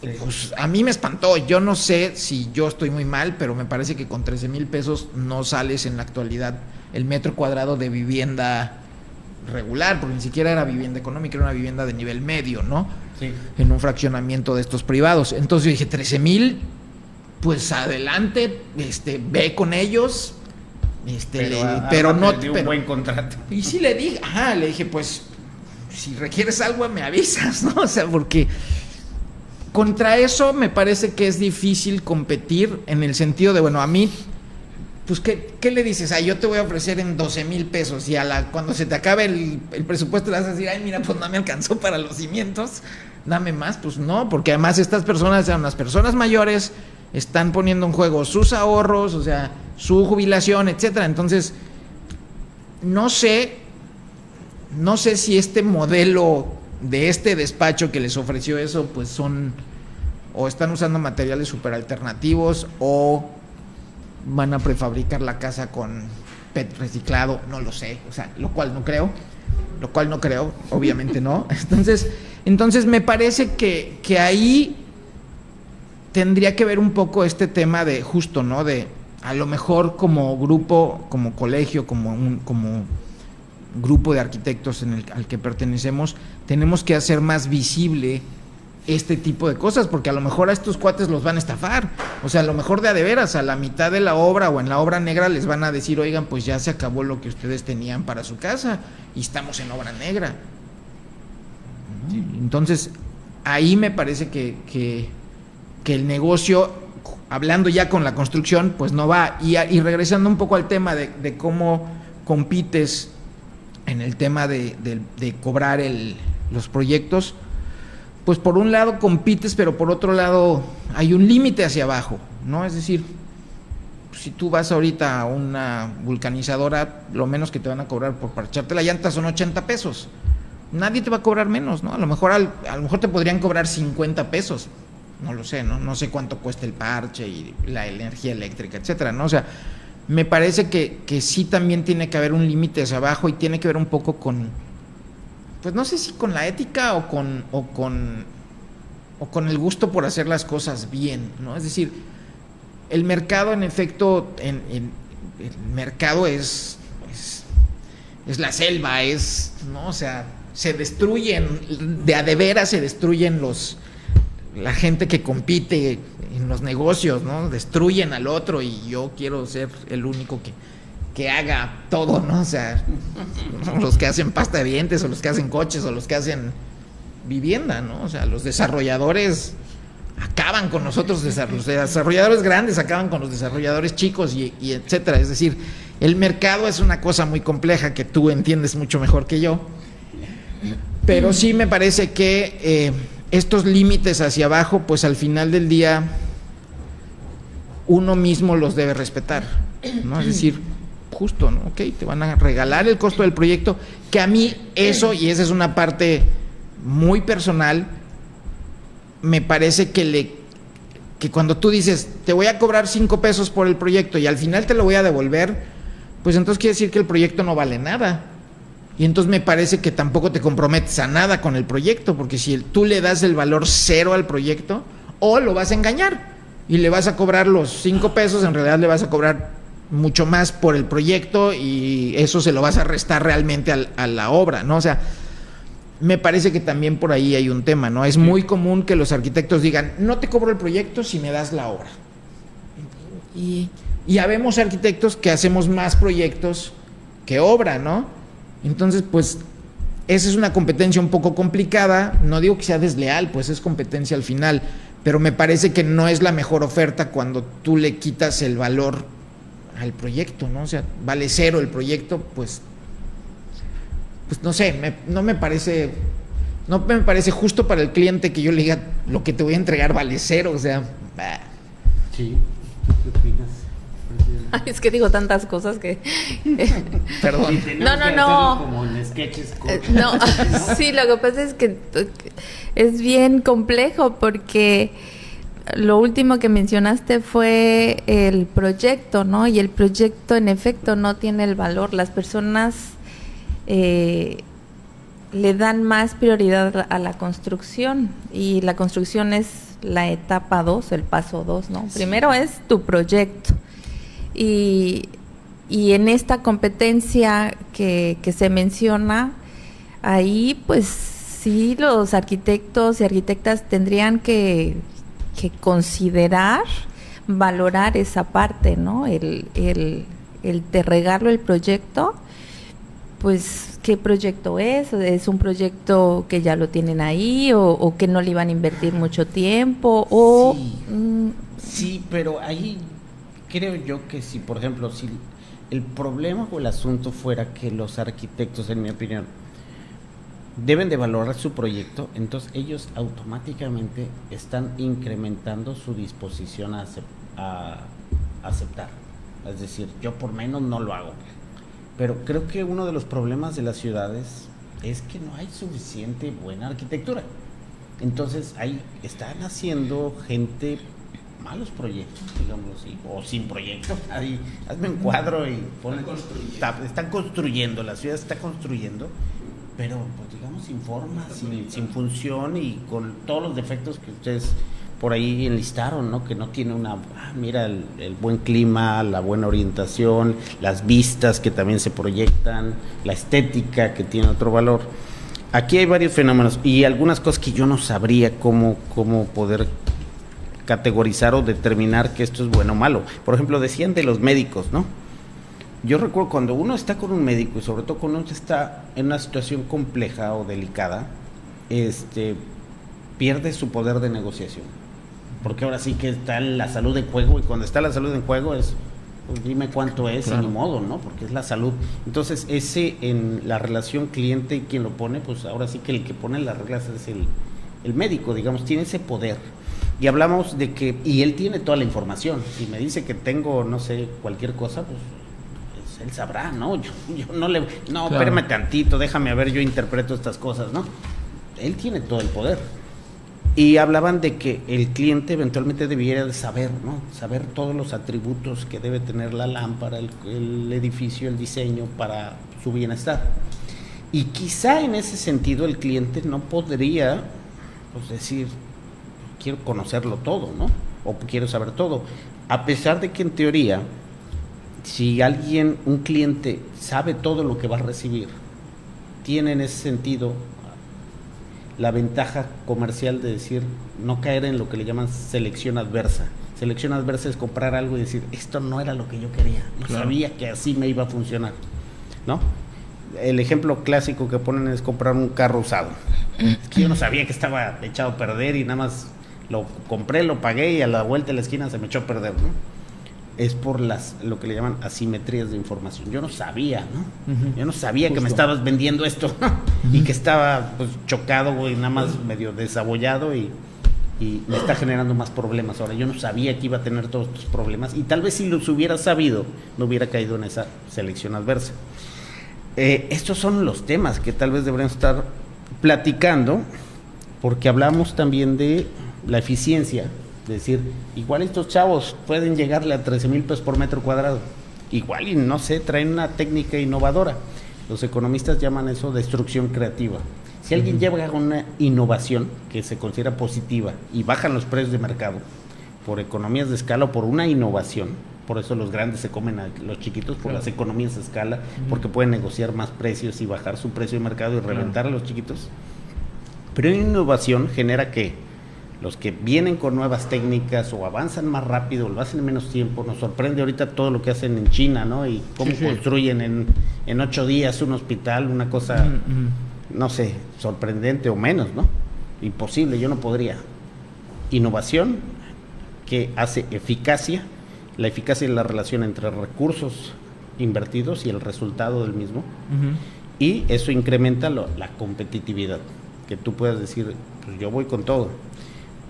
pues a mí me espantó. Yo no sé si yo estoy muy mal, pero me parece que con 13,000 pesos no sales en la actualidad el metro cuadrado de vivienda regular, porque ni siquiera era vivienda económica, era una vivienda de nivel medio, ¿no? Sí. En un fraccionamiento de estos privados. Entonces yo dije, 13,000, pues adelante, ve con ellos, pero no te dio un buen contrato. Y sí le dije, pues si requieres algo me avisas, ¿no? O sea, porque contra eso me parece que es difícil competir, en el sentido de, bueno, a mí pues ¿qué le dices? Yo te voy a ofrecer en 12,000 pesos y cuando se te acabe el presupuesto le vas a decir, ay, mira, pues no me alcanzó para los cimientos, dame más. Pues no, porque además estas personas son las personas mayores, están poniendo en juego sus ahorros, o sea, su jubilación, etcétera. Entonces, no sé si este modelo de este despacho que les ofreció eso, pues son, o están usando materiales súper alternativos, o van a prefabricar la casa con PET reciclado, no lo sé, o sea, lo cual no creo, obviamente no. Entonces me parece que ahí tendría que ver un poco este tema de justo, ¿no? De a lo mejor como grupo, como colegio, como grupo de arquitectos al que pertenecemos, tenemos que hacer más visible este tipo de cosas, porque a lo mejor a estos cuates los van a estafar, o sea, a lo mejor de veras, a la mitad de la obra o en la obra negra les van a decir, oigan, pues ya se acabó lo que ustedes tenían para su casa y estamos en obra negra. Sí. Entonces, ahí me parece que el negocio, hablando ya con la construcción, pues no va. Y regresando un poco al tema de cómo compites en el tema de cobrar los proyectos, pues por un lado compites, pero por otro lado hay un límite hacia abajo, ¿no? Es decir, si tú vas ahorita a una vulcanizadora, lo menos que te van a cobrar por parcharte la llanta son 80 pesos. Nadie te va a cobrar menos, ¿no? A lo mejor te podrían cobrar 50 pesos. No lo sé, ¿no? No sé cuánto cuesta el parche y la energía eléctrica, etcétera, ¿no? O sea, me parece que sí también tiene que haber un límite hacia abajo y tiene que ver un poco con, pues no sé si con la ética o con el gusto por hacer las cosas bien, ¿no? Es decir, el mercado, en efecto, el mercado es la selva, ¿no? O sea, se destruyen, de veras se destruyen la gente que compite en los negocios, ¿no? Destruyen al otro y yo quiero ser el único que haga todo, ¿no? O sea, los que hacen pasta de dientes o los que hacen coches o los que hacen vivienda, ¿no? O sea, los desarrolladores acaban con nosotros, los desarrolladores grandes acaban con los desarrolladores chicos y etcétera. Es decir, el mercado es una cosa muy compleja que tú entiendes mucho mejor que yo, pero sí me parece que estos límites hacia abajo, pues al final del día uno mismo los debe respetar, ¿no? Es decir, justo, ¿no? Ok, te van a regalar el costo del proyecto, que a mí eso, y esa es una parte muy personal, me parece que cuando tú dices, te voy a cobrar 5 pesos por el proyecto y al final te lo voy a devolver, pues entonces quiere decir que el proyecto no vale nada. Y entonces me parece que tampoco te comprometes a nada con el proyecto, porque si tú le das el valor cero al proyecto, o lo vas a engañar y le vas a cobrar los 5 pesos, en realidad le vas a cobrar mucho más por el proyecto y eso se lo vas a restar realmente a la obra, ¿no? O sea, me parece que también por ahí hay un tema, ¿no? Es muy común que los arquitectos digan, no te cobro el proyecto si me das la obra. Y habemos arquitectos que hacemos más proyectos que obra, ¿no? Entonces, pues, esa es una competencia un poco complicada, no digo que sea desleal, pues es competencia al final, pero me parece que no es la mejor oferta cuando tú le quitas el valor al proyecto, ¿no? O sea, vale cero el proyecto, pues no sé, no me parece justo para el cliente que yo le diga, lo que te voy a entregar vale cero, o sea, bah. Sí, ¿qué opinas? Ay, es que digo tantas cosas que perdón. No. Como en sketches. No, sí, lo que pasa es que es bien complejo porque lo último que mencionaste fue el proyecto, ¿no? Y el proyecto en efecto no tiene el valor. Las personas le dan más prioridad a la construcción y la construcción es la etapa 2, el paso 2, ¿no? Sí. Primero es tu proyecto. Y en esta competencia que se menciona, ahí pues sí los arquitectos y arquitectas tendrían que considerar, valorar esa parte, ¿no? El te regalo el proyecto, pues ¿qué proyecto es? ¿Es un proyecto que ya lo tienen ahí o que no le iban a invertir mucho tiempo? O sí, sí, pero ahí creo yo que si, por ejemplo, si el problema o el asunto fuera que los arquitectos, en mi opinión, deben de valorar su proyecto, entonces ellos automáticamente están incrementando su disposición a aceptar. Es decir, yo por menos no lo hago. Pero creo que uno de los problemas de las ciudades es que no hay suficiente buena arquitectura. Entonces ahí están haciendo gente malos proyectos, digamos así, o sin proyecto. Ahí, hazme un cuadro y están construyendo, la ciudad está construyendo, pero pues digamos sin forma, sin función y con todos los defectos que ustedes por ahí enlistaron, ¿no? Que no tiene mira el buen clima, la buena orientación, las vistas que también se proyectan, la estética que tiene otro valor. Aquí hay varios fenómenos y algunas cosas que yo no sabría cómo poder categorizar o determinar que esto es bueno o malo. Por ejemplo, decían de los médicos, ¿no? Yo recuerdo cuando uno está con un médico y sobre todo cuando uno está en una situación compleja o delicada, pierde su poder de negociación. Porque ahora sí que está la salud en juego y cuando está la salud en juego es, pues dime cuánto es, claro. Y ni modo, ¿no? Porque es la salud. Entonces en la relación cliente y quien lo pone, pues ahora sí que el que pone las reglas es el médico, digamos, tiene ese poder. Y hablamos de que, y él tiene toda la información. Si me dice que tengo, no sé, cualquier cosa, pues él sabrá, ¿no? Yo no le, no, claro. Espérame tantito, déjame ver, yo interpreto estas cosas, ¿no? Él tiene todo el poder. Y hablaban de que el cliente eventualmente debiera de saber, ¿no? Saber todos los atributos que debe tener la lámpara, el edificio, el diseño para su bienestar. Y quizá en ese sentido el cliente no podría, pues decir, quiero conocerlo todo, ¿no? O quiero saber todo. A pesar de que en teoría, si un cliente sabe todo lo que va a recibir, tiene en ese sentido la ventaja comercial de decir, no caer en lo que le llaman selección adversa. Selección adversa es comprar algo y decir, esto no era lo que yo quería, no claro. Sabía que así me iba a funcionar, ¿no? El ejemplo clásico que ponen es comprar un carro usado. Es que yo no sabía que estaba echado a perder y nada más lo compré, lo pagué y a la vuelta de la esquina se me echó a perder, ¿no? Es por lo que le llaman asimetrías de información. Yo no sabía, ¿no? Uh-huh. Yo no sabía Justo. Que me estabas vendiendo esto uh-huh. Y que estaba pues chocado, güey, nada más medio desabollado y me está generando más problemas. Ahora, yo no sabía que iba a tener todos estos problemas y tal vez si los hubiera sabido, no hubiera caído en esa selección adversa. Estos son los temas que tal vez deberíamos estar platicando, porque hablamos también de la eficiencia. Es decir, igual estos chavos pueden llegarle a 13,000 pesos por metro cuadrado. Igual y no sé, traen una técnica innovadora. Los economistas llaman eso destrucción creativa. Si alguien lleva una innovación que se considera positiva y bajan los precios de mercado por economías de escala o por una innovación, por eso los grandes se comen a los chiquitos, por las economías de escala, porque pueden negociar más precios y bajar su precio de mercado y reventar a los chiquitos. Pero una innovación genera que los que vienen con nuevas técnicas o avanzan más rápido, lo hacen en menos tiempo. Nos sorprende ahorita todo lo que hacen en China, ¿no? Y cómo construyen en 8 días un hospital, una cosa, no sé, sorprendente o menos, ¿no? Imposible, yo no podría. Innovación que hace eficacia. La eficacia es la relación entre recursos invertidos y el resultado del mismo. Y eso incrementa la competitividad. Que tú puedas decir, pues yo voy con todo.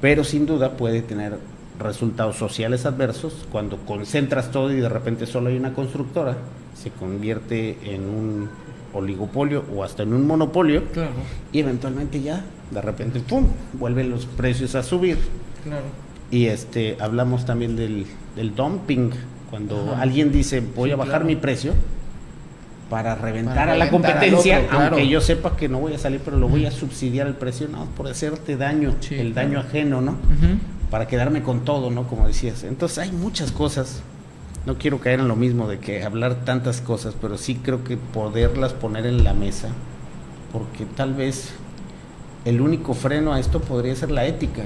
Pero sin duda puede tener resultados sociales adversos cuando concentras todo y de repente solo hay una constructora, se convierte en un oligopolio o hasta en un monopolio, claro. Y eventualmente ya, de repente, ¡pum!, vuelven los precios a subir. Claro. Y hablamos también del dumping, cuando alguien dice, voy a bajar mi precio para reventar a la competencia, otro, claro. Aunque yo sepa que no voy a salir, pero lo voy a subsidiar el precio, no, por hacerte daño, el daño ajeno, ¿no? Para quedarme con todo, ¿no? Como decías. Entonces hay muchas cosas, no quiero caer en lo mismo de que hablar tantas cosas, pero sí creo que poderlas poner en la mesa, porque tal vez el único freno a esto podría ser la ética,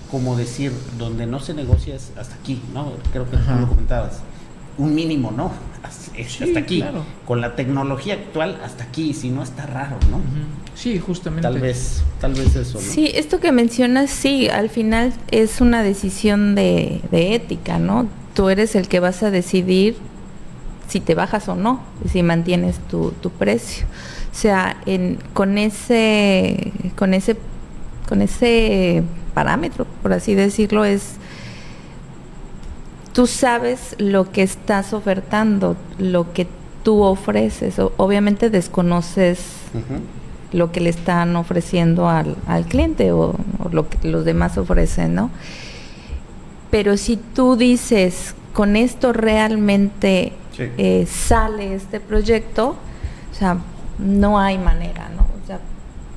como decir, donde no se negocia es hasta aquí, ¿no? Creo que tú lo comentabas. Un mínimo, ¿no? Hasta aquí. Claro. Con la tecnología actual, hasta aquí. Si no, está raro, ¿no? Sí, justamente. Tal vez eso, ¿no? Sí, esto que mencionas, sí, al final es una decisión de ética, ¿no? tú eres el que vas a decidir si te bajas o no, si mantienes tu precio. O sea, con ese parámetro, por así decirlo, tú sabes lo que estás ofertando, lo que tú ofreces. Obviamente desconoces lo que le están ofreciendo al cliente o lo que los demás ofrecen, ¿no? Pero si tú dices, con esto realmente sale este proyecto, o sea, no hay manera, ¿no? O sea,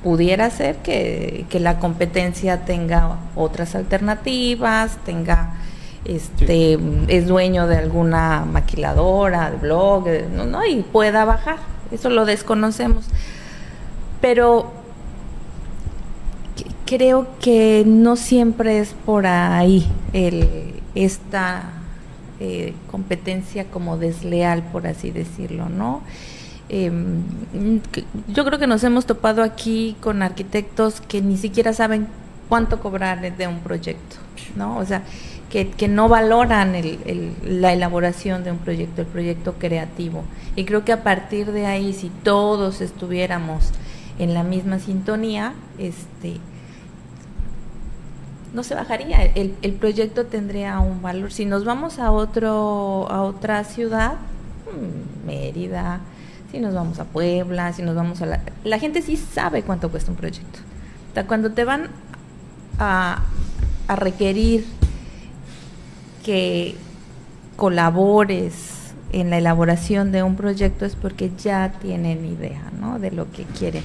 pudiera ser que la competencia tenga otras alternativas, es dueño de alguna maquiladora, de blog, ¿no? Y pueda bajar. Eso lo desconocemos. Pero creo que no siempre es por ahí esta competencia como desleal, por así decirlo, ¿no? Yo creo que nos hemos topado aquí con arquitectos que ni siquiera saben cuánto cobrar de un proyecto, ¿no? O sea, que no valoran la elaboración de un proyecto, el proyecto creativo. Y creo que a partir de ahí, si todos estuviéramos en la misma sintonía, no se bajaría, el proyecto tendría un valor. Si nos vamos a otra ciudad, Mérida, si nos vamos a Puebla, si nos vamos a la gente sí sabe cuánto cuesta un proyecto. O sea, cuando te van a requerir que colabores en la elaboración de un proyecto es porque ya tienen idea, ¿no?, de lo que quieren.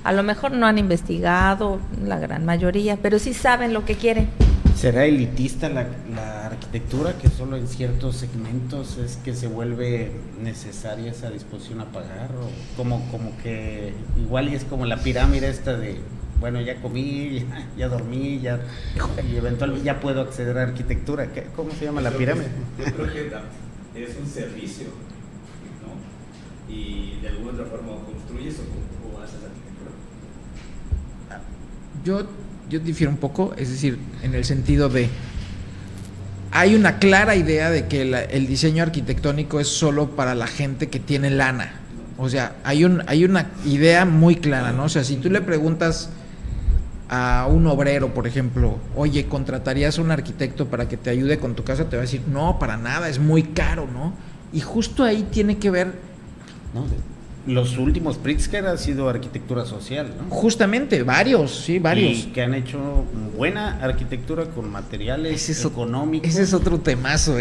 A lo mejor no han investigado, la gran mayoría, pero sí saben lo que quieren. ¿Será elitista la arquitectura, que solo en ciertos segmentos es que se vuelve necesaria esa disposición a pagar? ¿O como que igual y es como la pirámide esta de, bueno, ya comí, ya dormí, y eventualmente ya puedo acceder a arquitectura? ¿Cómo se llama la pirámide? Yo creo que es un servicio, ¿no? Y de alguna otra forma construyes o haces arquitectura. Yo difiero un poco, es decir, en el sentido de, hay una clara idea de que el diseño arquitectónico es solo para la gente que tiene lana. O sea, hay una idea muy clara, ¿no? O sea, si tú le preguntas a un obrero, por ejemplo, oye, ¿contratarías a un arquitecto para que te ayude con tu casa? Te va a decir, no, para nada, es muy caro, ¿no? Y justo ahí tiene que ver... ¿No? Los últimos Pritzker ha sido arquitectura social, ¿no? Justamente, varios. Y que han hecho buena arquitectura con materiales económicos. Ese es otro temazo,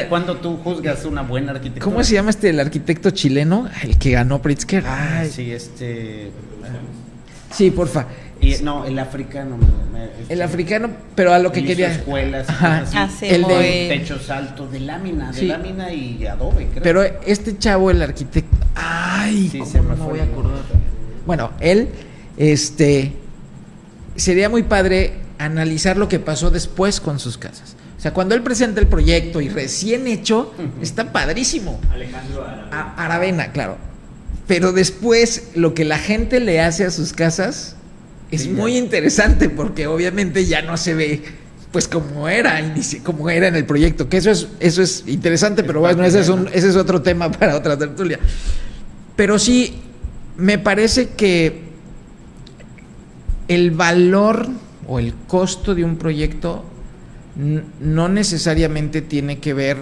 ¿Cuándo tú juzgas una buena arquitectura? ¿Cómo se llama el arquitecto chileno? El que ganó Pritzker. Sí, Sí, porfa. El africano. El africano, pero a lo que quería. Escuelas, el de techos altos de lámina, y adobe, creo. Pero este chavo, el arquitecto, se me voy a acordar. Bueno, él, sería muy padre analizar lo que pasó después con sus casas. O sea, cuando él presenta el proyecto y recién hecho, está padrísimo. Alejandro Aravena, claro. Pero después lo que la gente le hace a sus casas es muy interesante, porque obviamente ya no se ve pues como era en el proyecto, que eso es interesante, pero bueno, ese es otro tema para otra tertulia. Pero sí, me parece que el valor o el costo de un proyecto no necesariamente tiene que ver,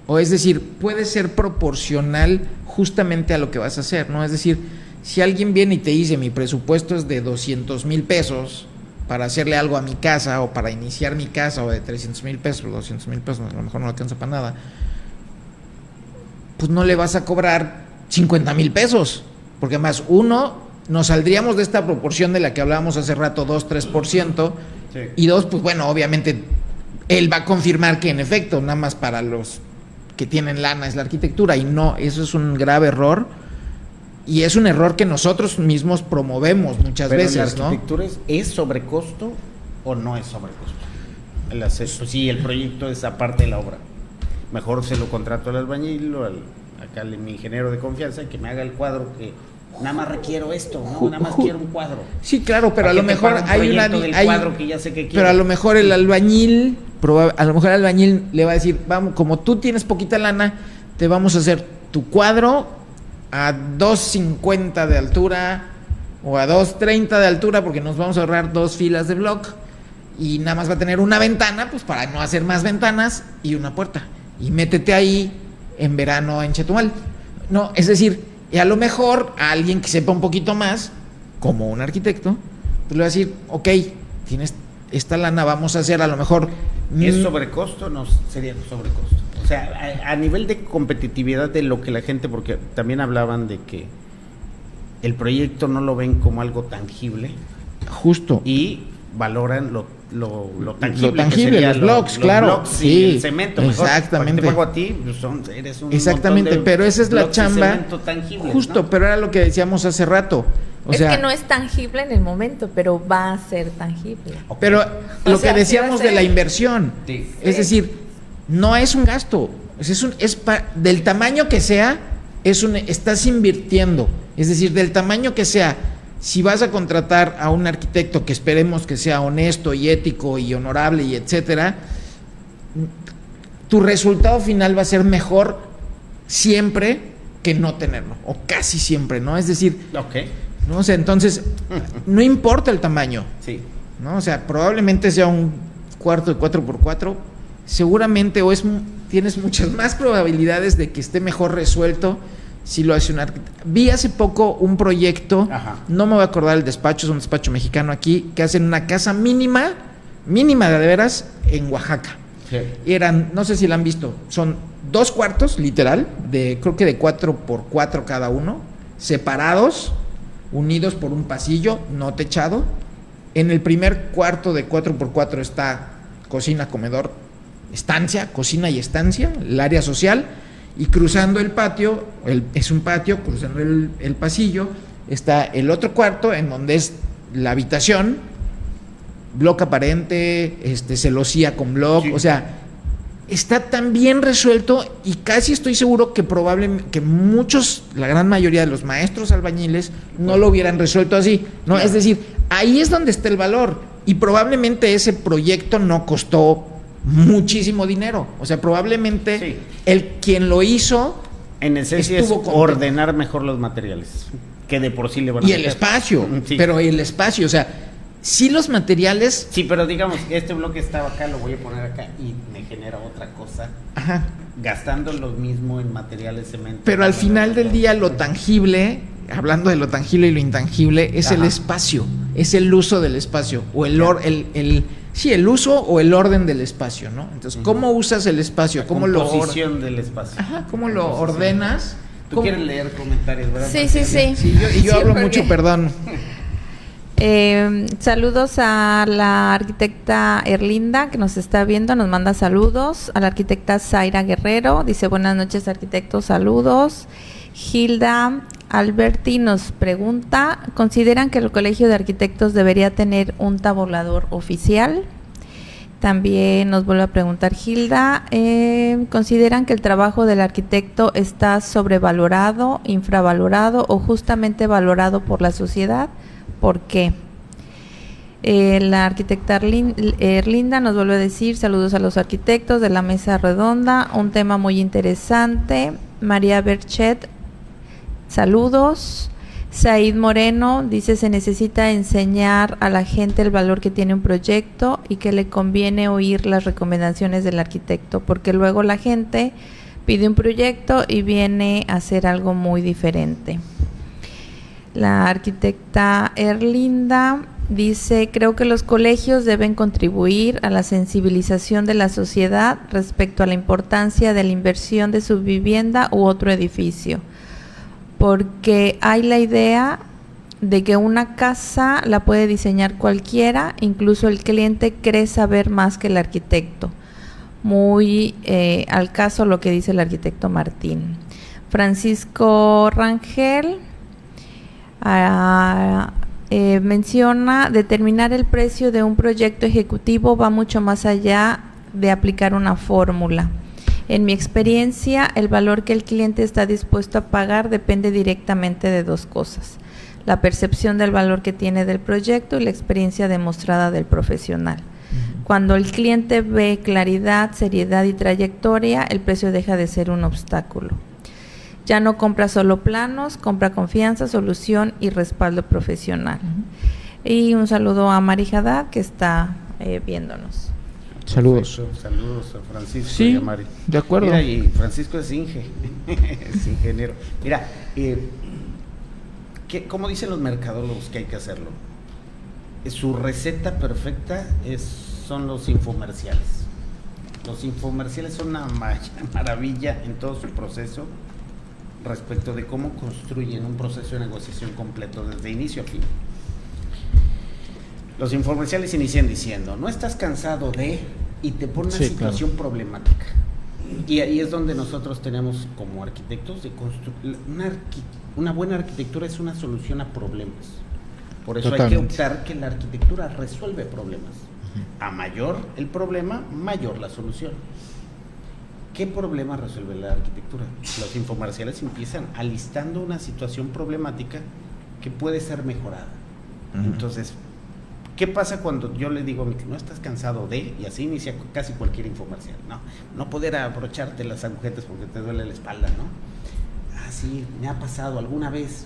o es decir, puede ser proporcional justamente a lo que vas a hacer, ¿no? Es decir, si alguien viene y te dice, mi presupuesto es de 200,000 pesos para hacerle algo a mi casa o para iniciar mi casa, o de 300,000 pesos, 200,000 pesos, a lo mejor no alcanza para nada, pues no le vas a cobrar 50,000 pesos, porque además, nos saldríamos de esta proporción de la que hablábamos hace rato, 2-3%, y dos, pues bueno, obviamente él va a confirmar que en efecto, nada más para los que tienen lana es la arquitectura, y no, eso es un grave error. Y es un error que nosotros mismos promovemos muchas veces, ¿no? ¿La arquitectura es sobrecosto o no es sobrecosto? Pues sí, el proyecto es aparte de la obra. Mejor se lo contrato al albañil o acá mi ingeniero de confianza, que me haga el cuadro, que nada más requiero esto, ¿no? Nada más quiero un cuadro. Sí, claro, pero a lo mejor cuadro que ya sé que quiero? pero a lo mejor el albañil a lo mejor el albañil le va a decir, vamos, como tú tienes poquita lana, te vamos a hacer tu cuadro a 2.50 de altura o a 2.30 de altura, porque nos vamos a ahorrar 2 filas de block, y nada más va a tener una ventana, pues para no hacer más ventanas, y una puerta, y métete ahí en verano en Chetumal. No, es decir, y a lo mejor a alguien que sepa un poquito más, como un arquitecto, pues le va a decir, ok, tienes esta lana, vamos a hacer a lo mejor... ¿Es sobrecosto? No, sería sobrecosto. O sea, a nivel de competitividad de lo que la gente, porque también hablaban de que el proyecto no lo ven como algo tangible. Justo. Y valoran lo tangible. Lo tangible, los blocks, claro. Blocks sí, y el cemento. Mejor, exactamente. Te pago a ti, pues eres un exactamente, montón de pero esa es la blocks y chamba. cemento tangibles, Justo, ¿no? pero era lo que decíamos hace rato. O es sea, que no es tangible en el momento, pero va a ser tangible. pero O lo sea, que decíamos sí va a de la ser. inversión, Sí. es decir, no es un gasto, del tamaño que sea, estás invirtiendo. Es decir, del tamaño que sea, si vas a contratar a un arquitecto que esperemos que sea honesto y ético y honorable y etcétera, tu resultado final va a ser mejor siempre que no tenerlo, o casi siempre, ¿no? Es decir, Ok. ¿no? O sea, entonces, no importa el tamaño, Sí. ¿no? O sea, probablemente sea un cuarto de 4x4, seguramente, tienes muchas más probabilidades de que esté mejor resuelto si lo hace un arquitecto. Vi hace poco un proyecto, Ajá. no me voy a acordar el despacho, es un despacho mexicano aquí, que hacen una casa mínima de veras, en Oaxaca. Sí. Eran, no sé si la han visto, son 2 cuartos, literal, creo que de 4x4 cada uno, separados, unidos por un pasillo, no techado. En el primer cuarto de 4x4 está cocina, comedor, estancia, cocina y estancia, el área social, y cruzando el patio, es un patio, cruzando el pasillo, está el otro cuarto en donde es la habitación, bloque aparente, celosía con block, Sí. o sea, está tan bien resuelto, y casi estoy seguro que probablemente que muchos, la gran mayoría de los maestros albañiles no lo hubieran resuelto así, ¿no? Claro. Es decir, ahí es donde está el valor, y probablemente ese proyecto no costó muchísimo dinero, o sea, probablemente Sí. quien lo hizo En esencia es estuvo contento. ordenar mejor los materiales, que de por sí le van a y el meter. espacio, Sí. pero el espacio, o sea, sí los materiales, Sí, pero digamos, este bloque estaba acá, lo voy a poner acá y me genera otra cosa, ajá, gastando lo mismo en materiales, cemento. pero al final del día lo tangible, hablando de lo tangible y lo intangible, es el Ajá. espacio, es el uso del espacio, o el uso o el orden del espacio, ¿no? Entonces, ¿cómo usas el espacio? ¿Cómo lo composición del espacio. Ajá, ¿cómo lo Composición. ordenas? Tú ¿Cómo? quieres leer comentarios, ¿verdad? Sí, sí, sí. Sí, yo hablo porque- mucho, perdón. Saludos a la arquitecta Erlinda que nos está viendo, nos manda saludos. A la arquitecta Zaira Guerrero, dice buenas noches arquitectos, saludos. Hilda Alberti nos pregunta, ¿consideran que el Colegio de Arquitectos debería tener un tabulador oficial? También nos vuelve a preguntar Hilda, ¿consideran que el trabajo del arquitecto está sobrevalorado, infravalorado o justamente valorado por la sociedad? ¿Por qué? La arquitecta Erlinda nos vuelve a decir saludos a los arquitectos de la mesa redonda, un tema muy interesante. María Berchet, saludos. Said Moreno dice se necesita enseñar a la gente el valor que tiene un proyecto y que le conviene oír las recomendaciones del arquitecto, porque luego la gente pide un proyecto y viene a hacer algo muy diferente. La arquitecta Erlinda dice, creo que los colegios deben contribuir a la sensibilización de la sociedad respecto a la importancia de la inversión de su vivienda u otro edificio, porque hay la idea de que una casa la puede diseñar cualquiera, incluso el cliente cree saber más que el arquitecto. Muy al caso lo que dice el arquitecto Martín. Francisco Rangel menciona, determinar el precio de un proyecto ejecutivo va mucho más allá de aplicar una fórmula. En mi experiencia, el valor que el cliente está dispuesto a pagar depende directamente de 2 cosas: la percepción del valor que tiene del proyecto y la experiencia demostrada del profesional. Cuando el cliente ve claridad, seriedad y trayectoria, el precio deja de ser un obstáculo. Ya no compra solo planos, compra confianza, solución y respaldo profesional. Y un saludo a Mari Haddad, que está viéndonos. Saludos. Perfecto. Saludos a Francisco Sí, y a Mari. de acuerdo. Mira, y Francisco es es ingeniero. Mira, ¿cómo dicen los mercadólogos que hay que hacerlo? Su receta perfecta son los infomerciales. Los infomerciales son una maravilla en todo su proceso respecto de cómo construyen un proceso de negociación completo desde inicio a fin. Los infomerciales inician diciendo, no estás cansado de, y te pone una situación problemática. Y ahí es donde nosotros tenemos como arquitectos de construir una buena arquitectura es una solución a problemas. Por eso hay que optar que la arquitectura resuelve problemas. A mayor el problema, mayor la solución. ¿Qué problema resuelve la arquitectura? Los infomerciales empiezan alistando una situación problemática que puede ser mejorada. Entonces, ¿qué pasa cuando yo le digo a mi cliente, no estás cansado de, y así inicia casi cualquier infomercial, no poder abrocharte las agujetas porque te duele la espalda, ¿no? Ah, sí, me ha pasado alguna vez.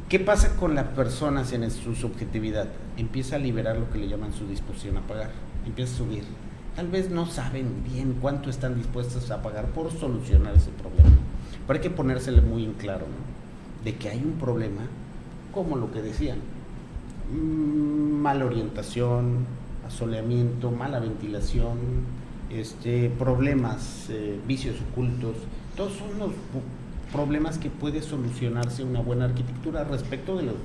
¿Qué pasa con las personas en su subjetividad? Empieza a liberar lo que le llaman su disposición a pagar, empieza a subir. Tal vez no saben bien cuánto están dispuestos a pagar por solucionar ese problema, pero hay que ponérsele muy en claro, ¿no? De que hay un problema, como lo que decían, mala orientación, asoleamiento, mala ventilación, problemas, vicios ocultos, todos son los problemas que puede solucionarse una buena arquitectura respecto de los,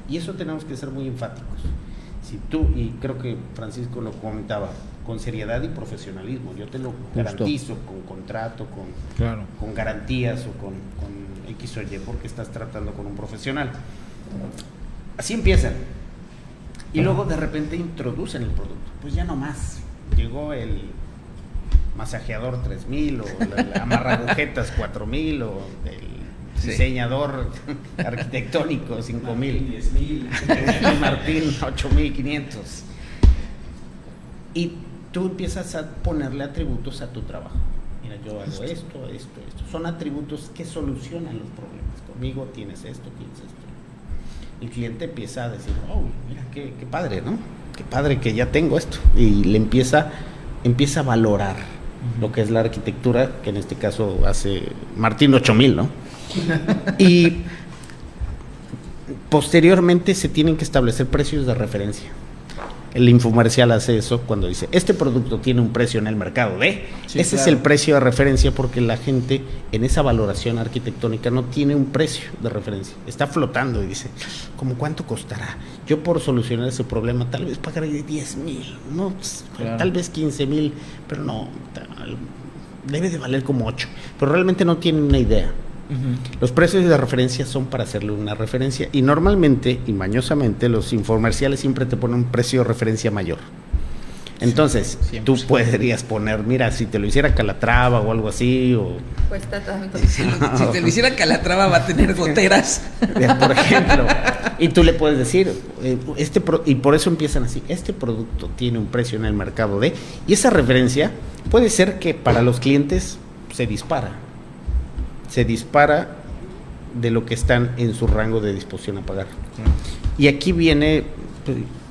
y eso tenemos que ser muy enfáticos. Si tú, y creo que Francisco lo comentaba, con seriedad y profesionalismo, yo te lo garantizo, con contrato, con garantías o con X o Y, porque estás tratando con un profesional. Así empiezan. Y luego de repente introducen el producto. Pues ya no más. Llegó el masajeador 3000 o la amarragujetas 4000 o el diseñador arquitectónico 5000. 10,000. Martín 8500. Y tú empiezas a ponerle atributos a tu trabajo. Mira, yo hago esto. Son atributos que solucionan los problemas. Conmigo tienes esto. El cliente empieza a decir, oh, mira, qué padre, ¿no? Qué padre que ya tengo esto. Y le empieza a valorar lo que es la arquitectura, que en este caso hace Martín 8000, ¿no? Y posteriormente se tienen que establecer precios de referencia. El infomercial hace eso cuando dice, este producto tiene un precio en el mercado de, ese es el precio de referencia, porque la gente en esa valoración arquitectónica no tiene un precio de referencia, está flotando y dice, ¿cómo cuánto costará? Yo por solucionar ese problema tal vez pagaré 10,000, no, tal vez 15,000, pero no, debe de valer como 8, pero realmente no tienen una idea. Los precios de referencia son para hacerle una referencia, y normalmente y mañosamente los infomerciales siempre te ponen un precio de referencia mayor. Entonces, tú podrías poner, mira, si te lo hiciera Calatrava o algo así, o cuesta tanto. Si te lo hiciera Calatrava va a tener goteras. Por ejemplo. Y tú le puedes decir, y por eso empiezan así, este producto tiene un precio en el mercado de, y esa referencia puede ser que para los clientes se dispara de lo que están en su rango de disposición a pagar. Y aquí viene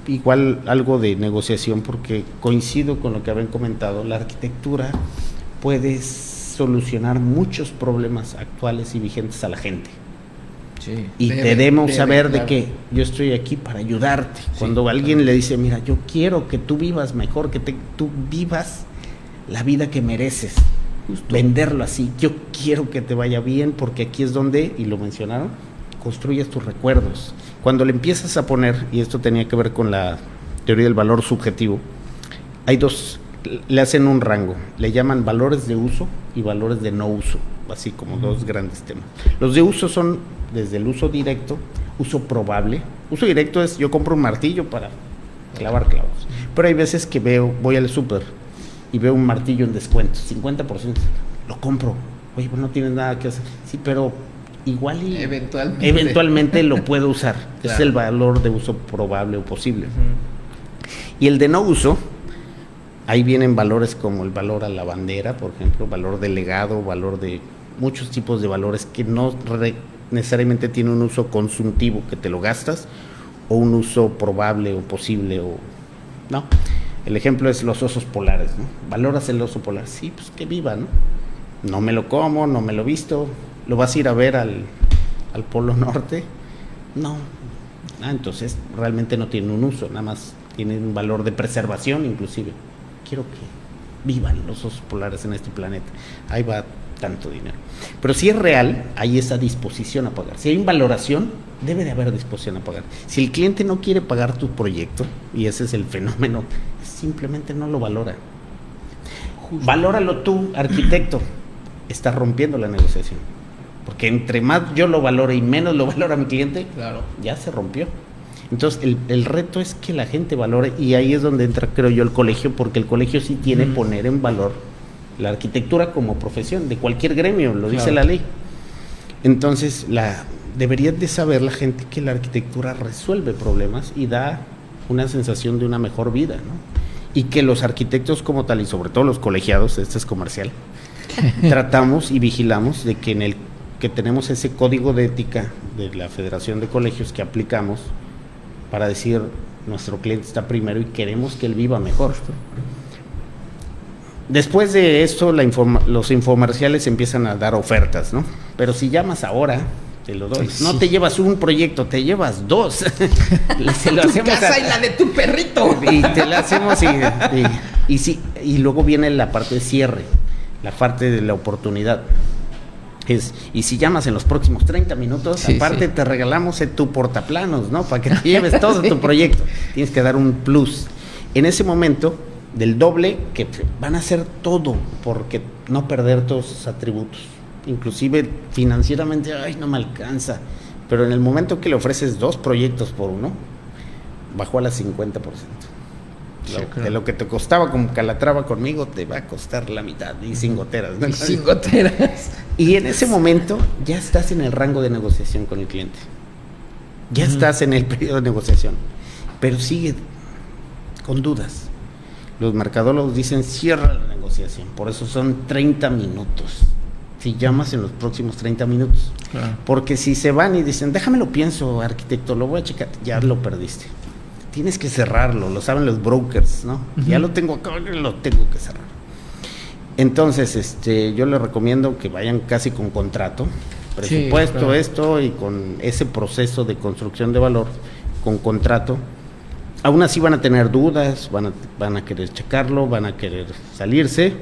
igual algo de negociación, porque coincido con lo que habían comentado, la arquitectura puede solucionar muchos problemas actuales y vigentes a la gente. Y debemos saber de que yo estoy aquí para ayudarte. Cuando alguien le dice, mira, yo quiero que tú vivas mejor, que tú vivas la vida que mereces. Venderlo así, yo quiero que te vaya bien, porque aquí es donde, y lo mencionaron, construyes tus recuerdos. Cuando le empiezas a poner, y esto tenía que ver con la teoría del valor subjetivo, hay dos, le hacen un rango, le llaman valores de uso y valores de no uso, así como dos grandes temas. Los de uso son desde el uso directo, uso probable. Uso directo es, yo compro un martillo para clavar clavos, pero hay veces que voy al súper y veo un martillo en descuento, 50%, lo compro. Oye, pues no tienes nada que hacer. Sí, pero igual y eventualmente lo puedo usar. Claro. Es el valor de uso probable o posible. Y el de no uso Ahí vienen valores como el valor a la bandera, por ejemplo, valor de legado, valor de muchos tipos de valores que no necesariamente tienen un uso consultivo, que te lo gastas, o un uso probable o posible, o no. El ejemplo es los osos polares, ¿no? ¿Valoras el oso polar? Sí, pues que viva, ¿no? No me lo como, no me lo visto. ¿Lo vas a ir a ver al Polo Norte? No. Entonces realmente no tiene un uso, nada más tiene un valor de preservación inclusive. Quiero que vivan los osos polares en este planeta. Ahí va tanto dinero. Pero si es real, hay esa disposición a pagar. Si hay valoración, debe de haber disposición a pagar. Si el cliente no quiere pagar tu proyecto, y ese es el fenómeno, simplemente no lo valora. Valóralo tú, arquitecto. Estás rompiendo la negociación. Porque entre más yo lo valore y menos lo valora mi cliente, Claro. ya se rompió. Entonces el reto es que la gente valore, y ahí es donde entra, creo yo, el colegio, porque el colegio sí tiene poner en valor la arquitectura como profesión de cualquier gremio, lo dice la ley. Entonces debería de saber la gente que la arquitectura resuelve problemas y da una sensación de una mejor vida, ¿no? Y que los arquitectos como tal, y sobre todo los colegiados, este es comercial, tratamos y vigilamos de que que tenemos ese código de ética de la Federación de Colegios que aplicamos para decir, nuestro cliente está primero y queremos que él viva mejor. Después de esto, los infomerciales empiezan a dar ofertas, ¿no? Pero si llamas ahora, te lo doy. Sí. No te llevas un proyecto, te llevas dos. Se lo Tu hacemos casa y la de tu perrito. y te la hacemos y luego viene la parte de cierre, la parte de la oportunidad. Y si llamas en los próximos 30 minutos, Sí, aparte sí. te regalamos tu portaplanos, ¿no? Para que te lleves todo tu proyecto. Tienes que dar un plus. En ese momento, del doble, que van a hacer todo porque no perder todos sus atributos. Inclusive financieramente, ay, no me alcanza. Pero en el momento que le ofreces 2 proyectos por uno, bajó a las 50%. De lo que te costaba como Calatrava conmigo, te va a costar la mitad y sin goteras, ¿no? Y sin goteras. Y en ese momento ya estás en el rango de negociación con el cliente. Ya estás en el periodo de negociación. Pero sigue con dudas. Los mercadólogos dicen cierra la negociación. Por eso son 30 minutos. Si llamas en los próximos 30 minutos. Claro. Porque si se van y dicen, déjame lo pienso, arquitecto, lo voy a checar, ya lo perdiste. Tienes que cerrarlo, lo saben los brokers, ¿no? Ya lo tengo acá, lo tengo que cerrar. Entonces, yo les recomiendo que vayan casi con contrato, presupuesto, claro. esto, y con ese proceso de construcción de valor, con contrato. Aún así van a tener dudas, van a querer checarlo, van a querer salirse.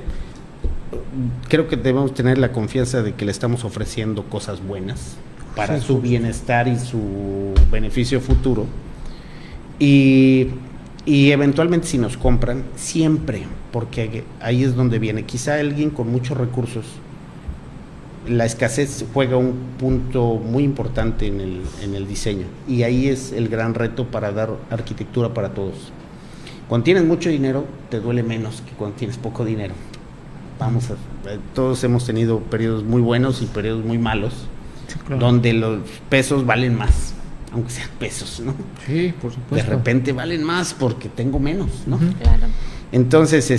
Creo que debemos tener la confianza de que le estamos ofreciendo cosas buenas para su bienestar y su beneficio futuro. Y eventualmente si nos compran, siempre, porque ahí es donde viene, quizá alguien con muchos recursos, la escasez juega un punto muy importante en el diseño, y ahí es el gran reto para dar arquitectura para todos. Cuando tienes mucho dinero, te duele menos que cuando tienes poco dinero. Todos hemos tenido periodos muy buenos y periodos muy malos, Sí, claro. donde los pesos valen más, aunque sean pesos, ¿no? Sí, por supuesto. De repente valen más porque tengo menos, ¿no? Claro. Entonces,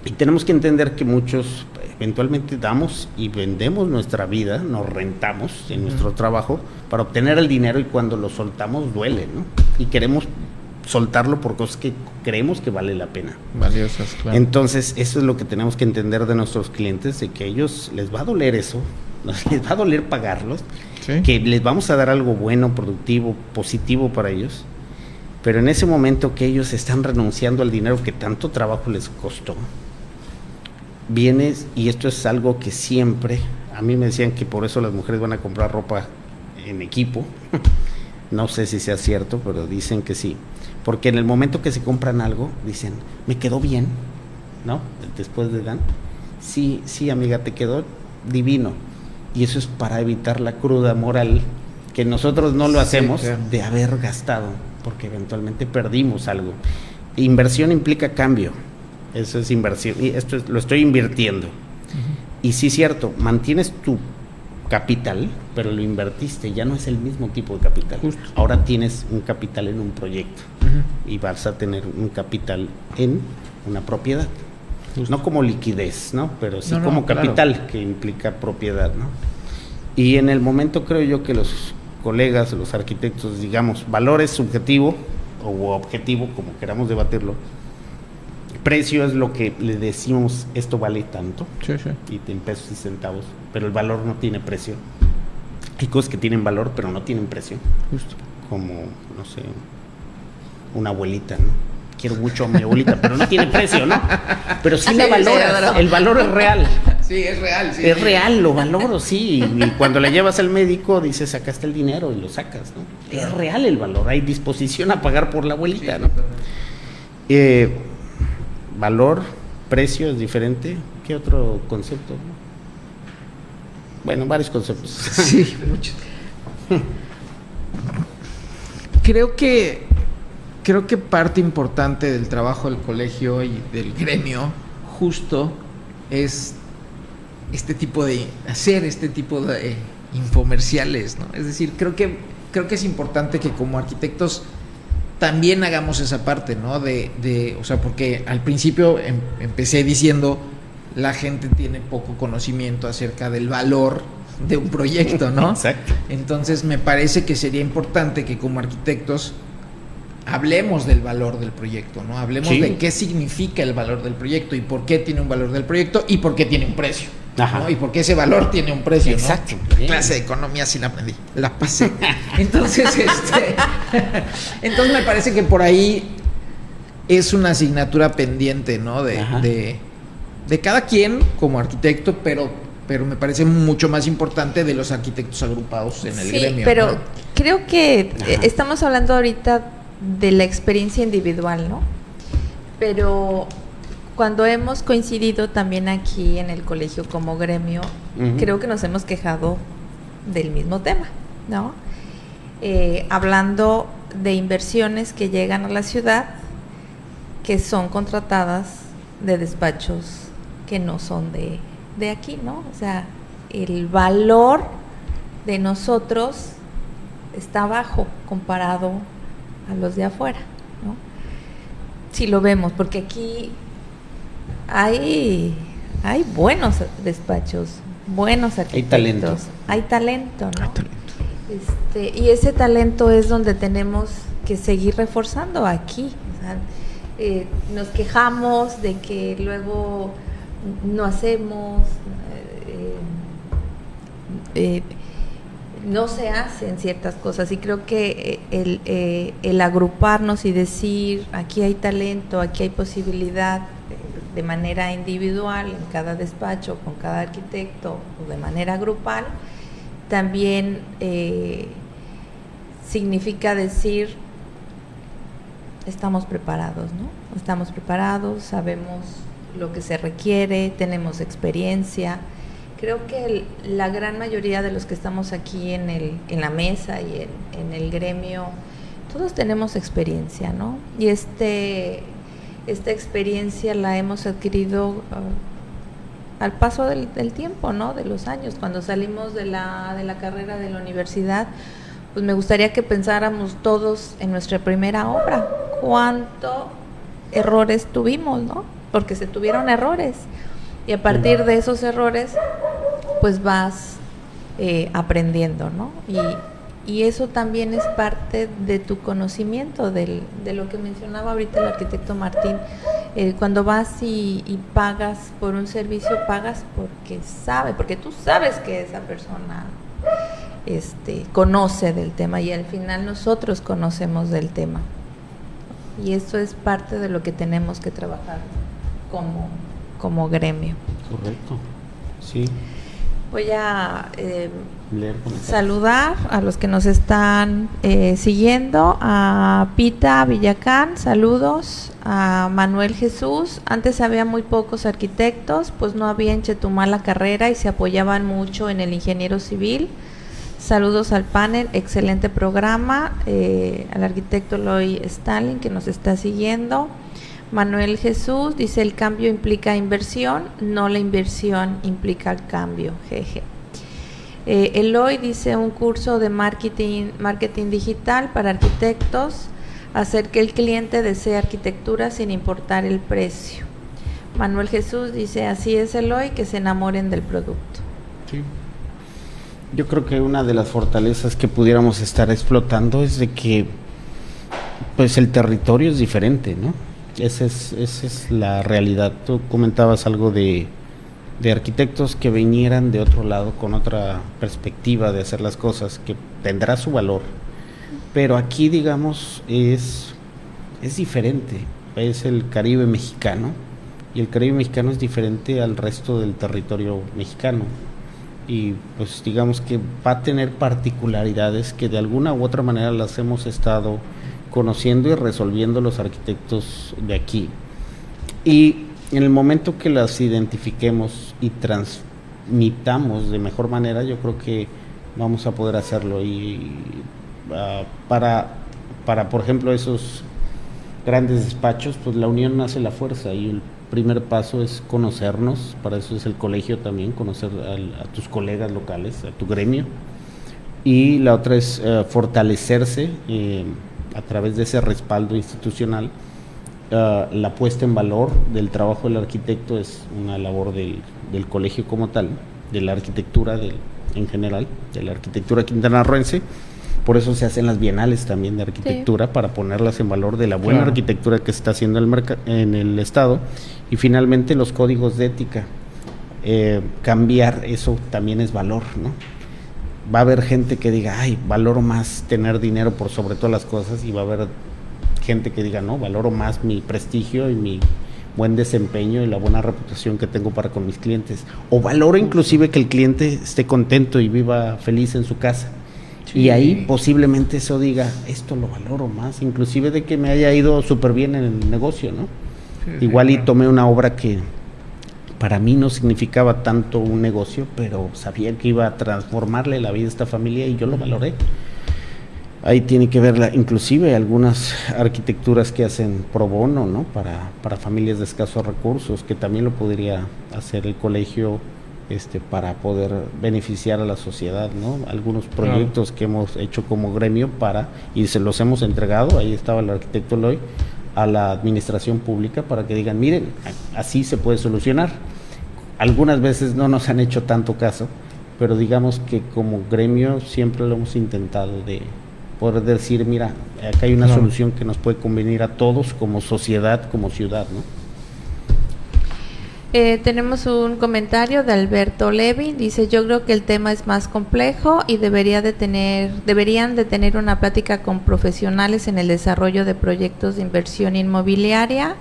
y tenemos que entender que muchos eventualmente damos y vendemos nuestra vida, nos rentamos en nuestro trabajo para obtener el dinero, y cuando lo soltamos duele, ¿no? Y queremos soltarlo por cosas que creemos que vale la pena. Valiosas, claro. Entonces, eso es lo que tenemos que entender de nuestros clientes, de que a ellos les va a doler eso, les va a doler pagarlos, Sí. que les vamos a dar algo bueno, productivo, positivo para ellos, pero en ese momento que ellos están renunciando al dinero que tanto trabajo les costó, vienes, y esto es algo que siempre, a mí me decían que por eso las mujeres van a comprar ropa en equipo, no sé si sea cierto, pero dicen que sí, porque en el momento que se compran algo, dicen, me quedó bien, ¿no? Después de dan, sí, amiga, te quedó divino. Y eso es para evitar la cruda moral, que nosotros no lo hacemos, claro. de haber gastado, porque eventualmente perdimos algo. Inversión implica cambio, eso es inversión, y esto lo estoy invirtiendo. Y sí, cierto, mantienes tu capital, pero lo invertiste, ya no es el mismo tipo de capital. Justo. Ahora tienes un capital en un proyecto, y vas a tener un capital en una propiedad. No como liquidez, ¿no? Pero sí No, como claro. capital, que implica propiedad, ¿no? Y en el momento creo yo que los colegas, los arquitectos, digamos, valor es subjetivo o objetivo, como queramos debatirlo. Precio es lo que le decimos, esto vale tanto, Sí, sí. y en pesos y centavos, pero el valor no tiene precio. Hay cosas que tienen valor, pero no tienen precio. Justo. Como, no sé, una abuelita, ¿no? Quiero mucho a mi abuelita, pero no tiene precio, ¿no? Pero sí la valoras, el valor es real. Sí, es real. Sí, Es real, lo valoro, sí. Y cuando le llevas al médico, dices, acá está el dinero y lo sacas, ¿no? Es real el valor, hay disposición a pagar por la abuelita, ¿no? Valor, precio es diferente. ¿Qué otro concepto? Bueno, varios conceptos. Sí, muchos. Creo que parte importante del trabajo del colegio y del gremio justo es hacer este tipo de infomerciales, ¿no? Es decir, creo que es importante que como arquitectos también hagamos esa parte, ¿no? O sea, porque al principio empecé diciendo la gente tiene poco conocimiento acerca del valor de un proyecto, ¿no? Exacto. Entonces me parece que sería importante que como arquitectos hablemos del valor del proyecto, ¿no? Hablemos Sí. de qué significa el valor del proyecto y por qué tiene un valor del proyecto y por qué tiene un precio. Ajá. ¿No? Y por qué ese valor tiene un precio, Exacto. ¿no? Bien. Clase de economía sí la aprendí, la pasé. Entonces, entonces me parece que por ahí es una asignatura pendiente, ¿no? Ajá. De cada quien como arquitecto, pero me parece mucho más importante de los arquitectos agrupados en el Sí, gremio. pero ¿no? creo que Ajá. estamos hablando ahorita de la experiencia individual, ¿no? Pero cuando hemos coincidido también aquí en el colegio como gremio, Ujú. creo que nos hemos quejado del mismo tema, ¿no? Hablando de inversiones que llegan a la ciudad, que son contratadas de despachos que no son de aquí, ¿no? O sea, el valor de nosotros está bajo comparado a los de afuera, ¿no? Si lo vemos, porque aquí hay buenos despachos, buenos arquitectos, hay talento, ¿no? Y ese talento es donde tenemos que seguir reforzando aquí. O sea, nos quejamos de que luego no hacemos, no se hacen ciertas cosas, y creo que el agruparnos y decir aquí hay talento, aquí hay posibilidad de manera individual en cada despacho, con cada arquitecto o de manera grupal, también significa decir estamos preparados, ¿no? Estamos preparados, sabemos lo que se requiere, tenemos experiencia. Creo que la gran mayoría de los que estamos aquí en la mesa y en el gremio, todos tenemos experiencia, ¿no? Y esta experiencia la hemos adquirido al paso del tiempo, ¿no? De los años. Cuando salimos de la carrera de la universidad, pues me gustaría que pensáramos todos en nuestra primera obra. ¿Cuántos errores tuvimos, no? Porque se tuvieron errores. Y a partir de esos errores, pues vas aprendiendo, ¿no? Y eso también es parte de tu conocimiento, de lo que mencionaba ahorita el arquitecto Martín. Cuando vas y pagas por un servicio, pagas porque tú sabes que esa persona conoce del tema, y al final nosotros conocemos del tema. Y eso es parte de lo que tenemos que trabajar como gremio. Correcto. Sí. Voy a Leer comentarios. saludar a los que nos están siguiendo, a Pita Villacán, saludos, a Manuel Jesús. Antes había muy pocos arquitectos, pues no había en Chetumal la carrera y se apoyaban mucho en el ingeniero civil. Saludos al panel, excelente programa, al arquitecto Eloy Stalin que nos está siguiendo. Manuel Jesús dice: el cambio implica inversión, no la inversión implica el cambio, jeje. Eloy dice: un curso de marketing digital para arquitectos. hacer que el cliente desee arquitectura sin importar el precio. Manuel Jesús dice, así es Eloy, que se enamoren del producto. Sí. Yo creo que una de las fortalezas que pudiéramos estar explotando es de que pues el territorio es diferente, ¿no? Esa es la realidad. Tú comentabas algo de arquitectos que vinieran de otro lado con otra perspectiva de hacer las cosas, que tendrá su valor, pero aquí digamos es diferente, es el Caribe mexicano, y el Caribe mexicano es diferente al resto del territorio mexicano, y pues digamos que va a tener particularidades que de alguna u otra manera las hemos estado conociendo y resolviendo los arquitectos de aquí, y en el momento que las identifiquemos y transmitamos de mejor manera, yo creo que vamos a poder hacerlo. Y para por ejemplo, esos grandes despachos, pues la unión hace la fuerza, y el primer paso es conocernos. Para eso es el colegio también, conocer a tus colegas locales, a tu gremio. Y la otra es fortalecerse a través de ese respaldo institucional. La puesta en valor del trabajo del arquitecto es una labor del colegio como tal, de la arquitectura en general, de la arquitectura quintanarroense. Por eso se hacen las bienales también de arquitectura, sí, para ponerlas en valor de la buena arquitectura que se está haciendo en el estado. Y finalmente los códigos de ética, cambiar eso también es valor, ¿no? Va a haber gente que diga, ay, valoro más tener dinero por sobre todas las cosas, y va a haber gente que diga, no, valoro más mi prestigio y mi buen desempeño y la buena reputación que tengo para con mis clientes, o valoro inclusive que el cliente esté contento y viva feliz en su casa. Sí. Y ahí posiblemente eso diga, esto lo valoro más, inclusive de que me haya ido súper bien en el negocio, ¿no? Sí, igual y tomé una obra que para mí no significaba tanto un negocio, pero sabía que iba a transformarle la vida a esta familia y yo lo valoré. Ahí tiene que ver inclusive algunas arquitecturas que hacen pro bono, ¿no? Para familias de escasos recursos, que también lo podría hacer el colegio para poder beneficiar a la sociedad, ¿no? Algunos proyectos que hemos hecho como gremio y se los hemos entregado, ahí estaba el arquitecto Eloy, a la administración pública para que digan, miren, así se puede solucionar. Algunas veces no nos han hecho tanto caso, pero digamos que como gremio siempre lo hemos intentado de poder decir, mira, acá hay una solución que nos puede convenir a todos como sociedad, como ciudad, ¿no? Tenemos un comentario de Alberto Levi, dice, yo creo que el tema es más complejo y deberían de tener una plática con profesionales en el desarrollo de proyectos de inversión inmobiliaria.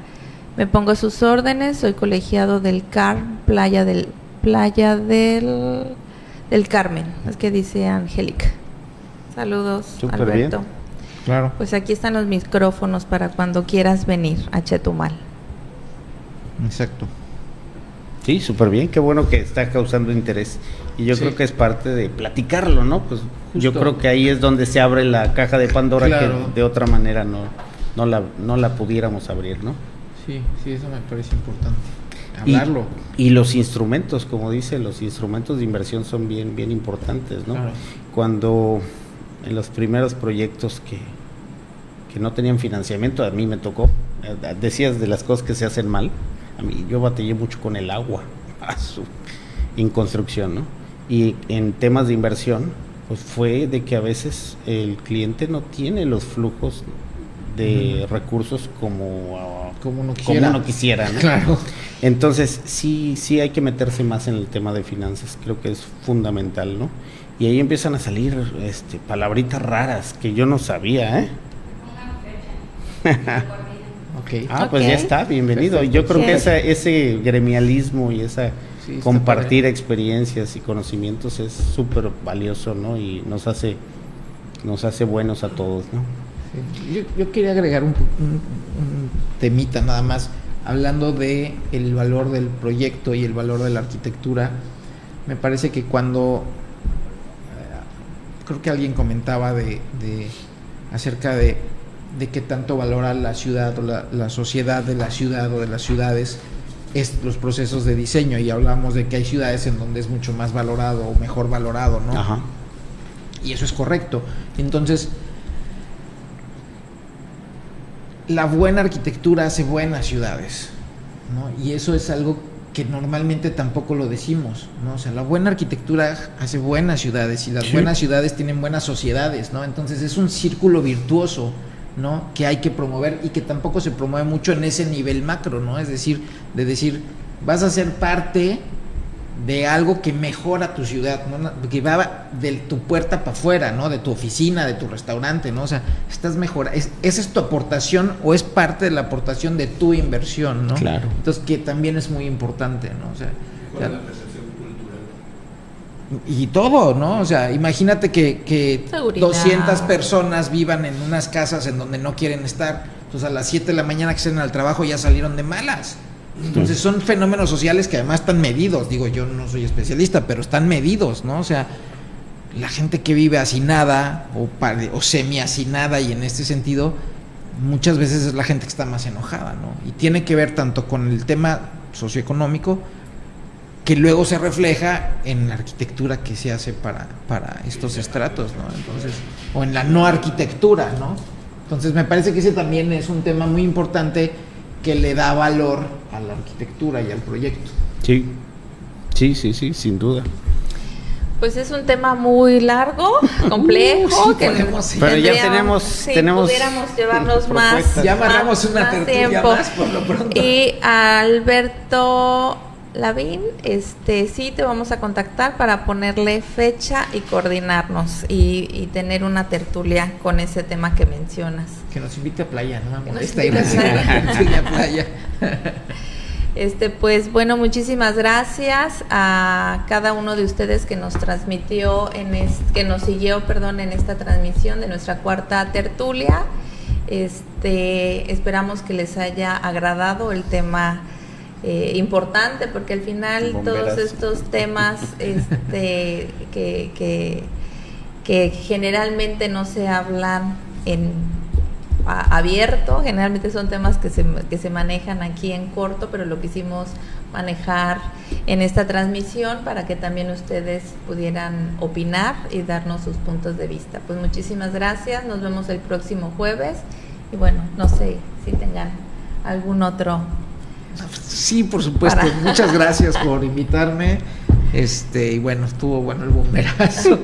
Me pongo a sus órdenes, soy colegiado del Playa del Carmen, es que dice Angélica. Saludos, Súper Alberto. Bien. Claro. Pues aquí están los micrófonos para cuando quieras venir a Chetumal. Exacto. Sí, súper bien, qué bueno que está causando interés. Y yo creo que es parte de platicarlo, ¿no? Pues justo. Yo creo que ahí es donde se abre la caja de Pandora, que de otra manera no la pudiéramos abrir, ¿no? Sí, eso me parece importante. Hablarlo. Y los instrumentos, como dice, los instrumentos de inversión son bien importantes, ¿no? Claro. Cuando en los primeros proyectos que no tenían financiamiento, a mí me tocó, decías de las cosas que se hacen mal, a mí yo batallé mucho con el agua en construcción, ¿no? Y en temas de inversión, pues fue de que a veces el cliente no tiene los flujos de recursos como uno quisiera, ¿no? Claro. Entonces sí hay que meterse más en el tema de finanzas, creo que es fundamental, ¿no? Y ahí empiezan a salir palabritas raras que yo no sabía, ¿eh? Okay. Pues ya está, bienvenido. Perfecto. Yo creo que ese gremialismo y esa compartir experiencias y conocimientos es súper valioso, ¿no? Y nos hace buenos a todos, ¿no? Sí. Yo quería agregar un temita nada más, hablando de el valor del proyecto y el valor de la arquitectura. Me parece que cuando creo que alguien comentaba acerca de qué tanto valora la ciudad o la sociedad de la ciudad o de las ciudades los procesos de diseño, y hablamos de que hay ciudades en donde es mucho más valorado o mejor valorado, ¿no? Y eso es correcto. Entonces, la buena arquitectura hace buenas ciudades, ¿no? Y eso es algo que normalmente tampoco lo decimos, ¿no? O sea, la buena arquitectura hace buenas ciudades y las buenas ciudades tienen buenas sociedades, ¿no? Entonces es un círculo virtuoso, ¿no? Que hay que promover y que tampoco se promueve mucho en ese nivel macro, ¿no? Es decir, de decir, vas a ser parte de algo que mejora tu ciudad, ¿no? Que va de tu puerta para afuera, ¿no? De tu oficina, de tu restaurante, ¿no? O sea, estás mejorando, esa es tu aportación o es parte de la aportación de tu inversión, ¿no? Claro. Entonces, que también es muy importante, ¿no? O sea, Mejora la percepción cultural. y todo, ¿no? O sea, imagínate que Seguridad. 200 personas vivan en unas casas en donde no quieren estar, entonces a las 7 de la mañana que salen al trabajo ya salieron de malas. Entonces son fenómenos sociales que además están medidos, digo, yo no soy especialista, pero están medidos, ¿no? O sea, la gente que vive hacinada o semi hacinada, y en este sentido muchas veces es la gente que está más enojada, ¿no? Y tiene que ver tanto con el tema socioeconómico, que luego se refleja en la arquitectura que se hace para estos estratos, ¿no? Entonces, o en la no arquitectura, ¿no? Entonces me parece que ese también es un tema muy importante que le da valor a la arquitectura y al proyecto. Sí, sí, sí, sí, sin duda. Pues es un tema muy largo, complejo, sí, podemos, sí. Pero ya tendríamos- tenemos pudiéramos llevarnos más, propuestas. Ya amarramos una más tertulia tiempo. más por lo pronto. Y a Alberto Lavín, sí te vamos a contactar para ponerle fecha y coordinarnos y tener una tertulia con ese tema que mencionas. Que nos invite a playa, ¿no? Que nos Esta invite a playa. tertulia a playa. Pues bueno, muchísimas gracias a cada uno de ustedes que nos transmitió, que nos siguió, en esta transmisión de nuestra cuarta tertulia. Esperamos que les haya agradado el tema importante, porque al final Bomberas. todos estos temas que generalmente no se hablan abierto, generalmente son temas que se manejan aquí en corto, pero lo quisimos manejar en esta transmisión para que también ustedes pudieran opinar y darnos sus puntos de vista. Pues muchísimas gracias, nos vemos el próximo jueves y bueno, no sé si tengan algún otro. Sí, por supuesto. Muchas gracias por invitarme. Y bueno, estuvo bueno el bomberazo.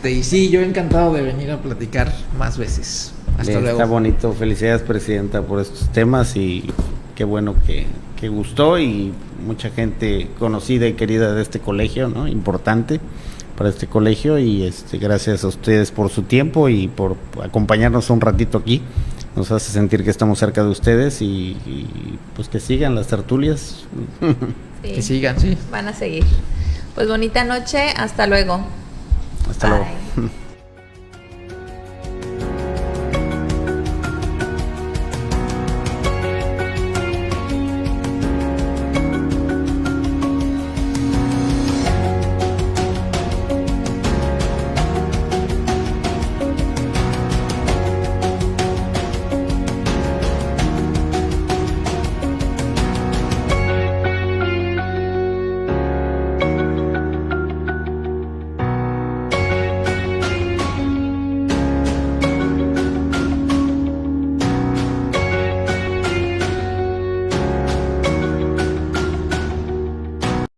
Y sí, yo encantado de venir a platicar más veces. Hasta luego. Está bonito. Felicidades, presidenta, por estos temas y qué bueno que gustó y mucha gente conocida y querida de este colegio, ¿no? Importante para este colegio y gracias a ustedes por su tiempo y por acompañarnos un ratito aquí. Nos hace sentir que estamos cerca de ustedes y pues que sigan las tertulias. Sí, Que sigan, sí. van a seguir. Pues bonita noche, hasta luego. Hasta luego. Bye.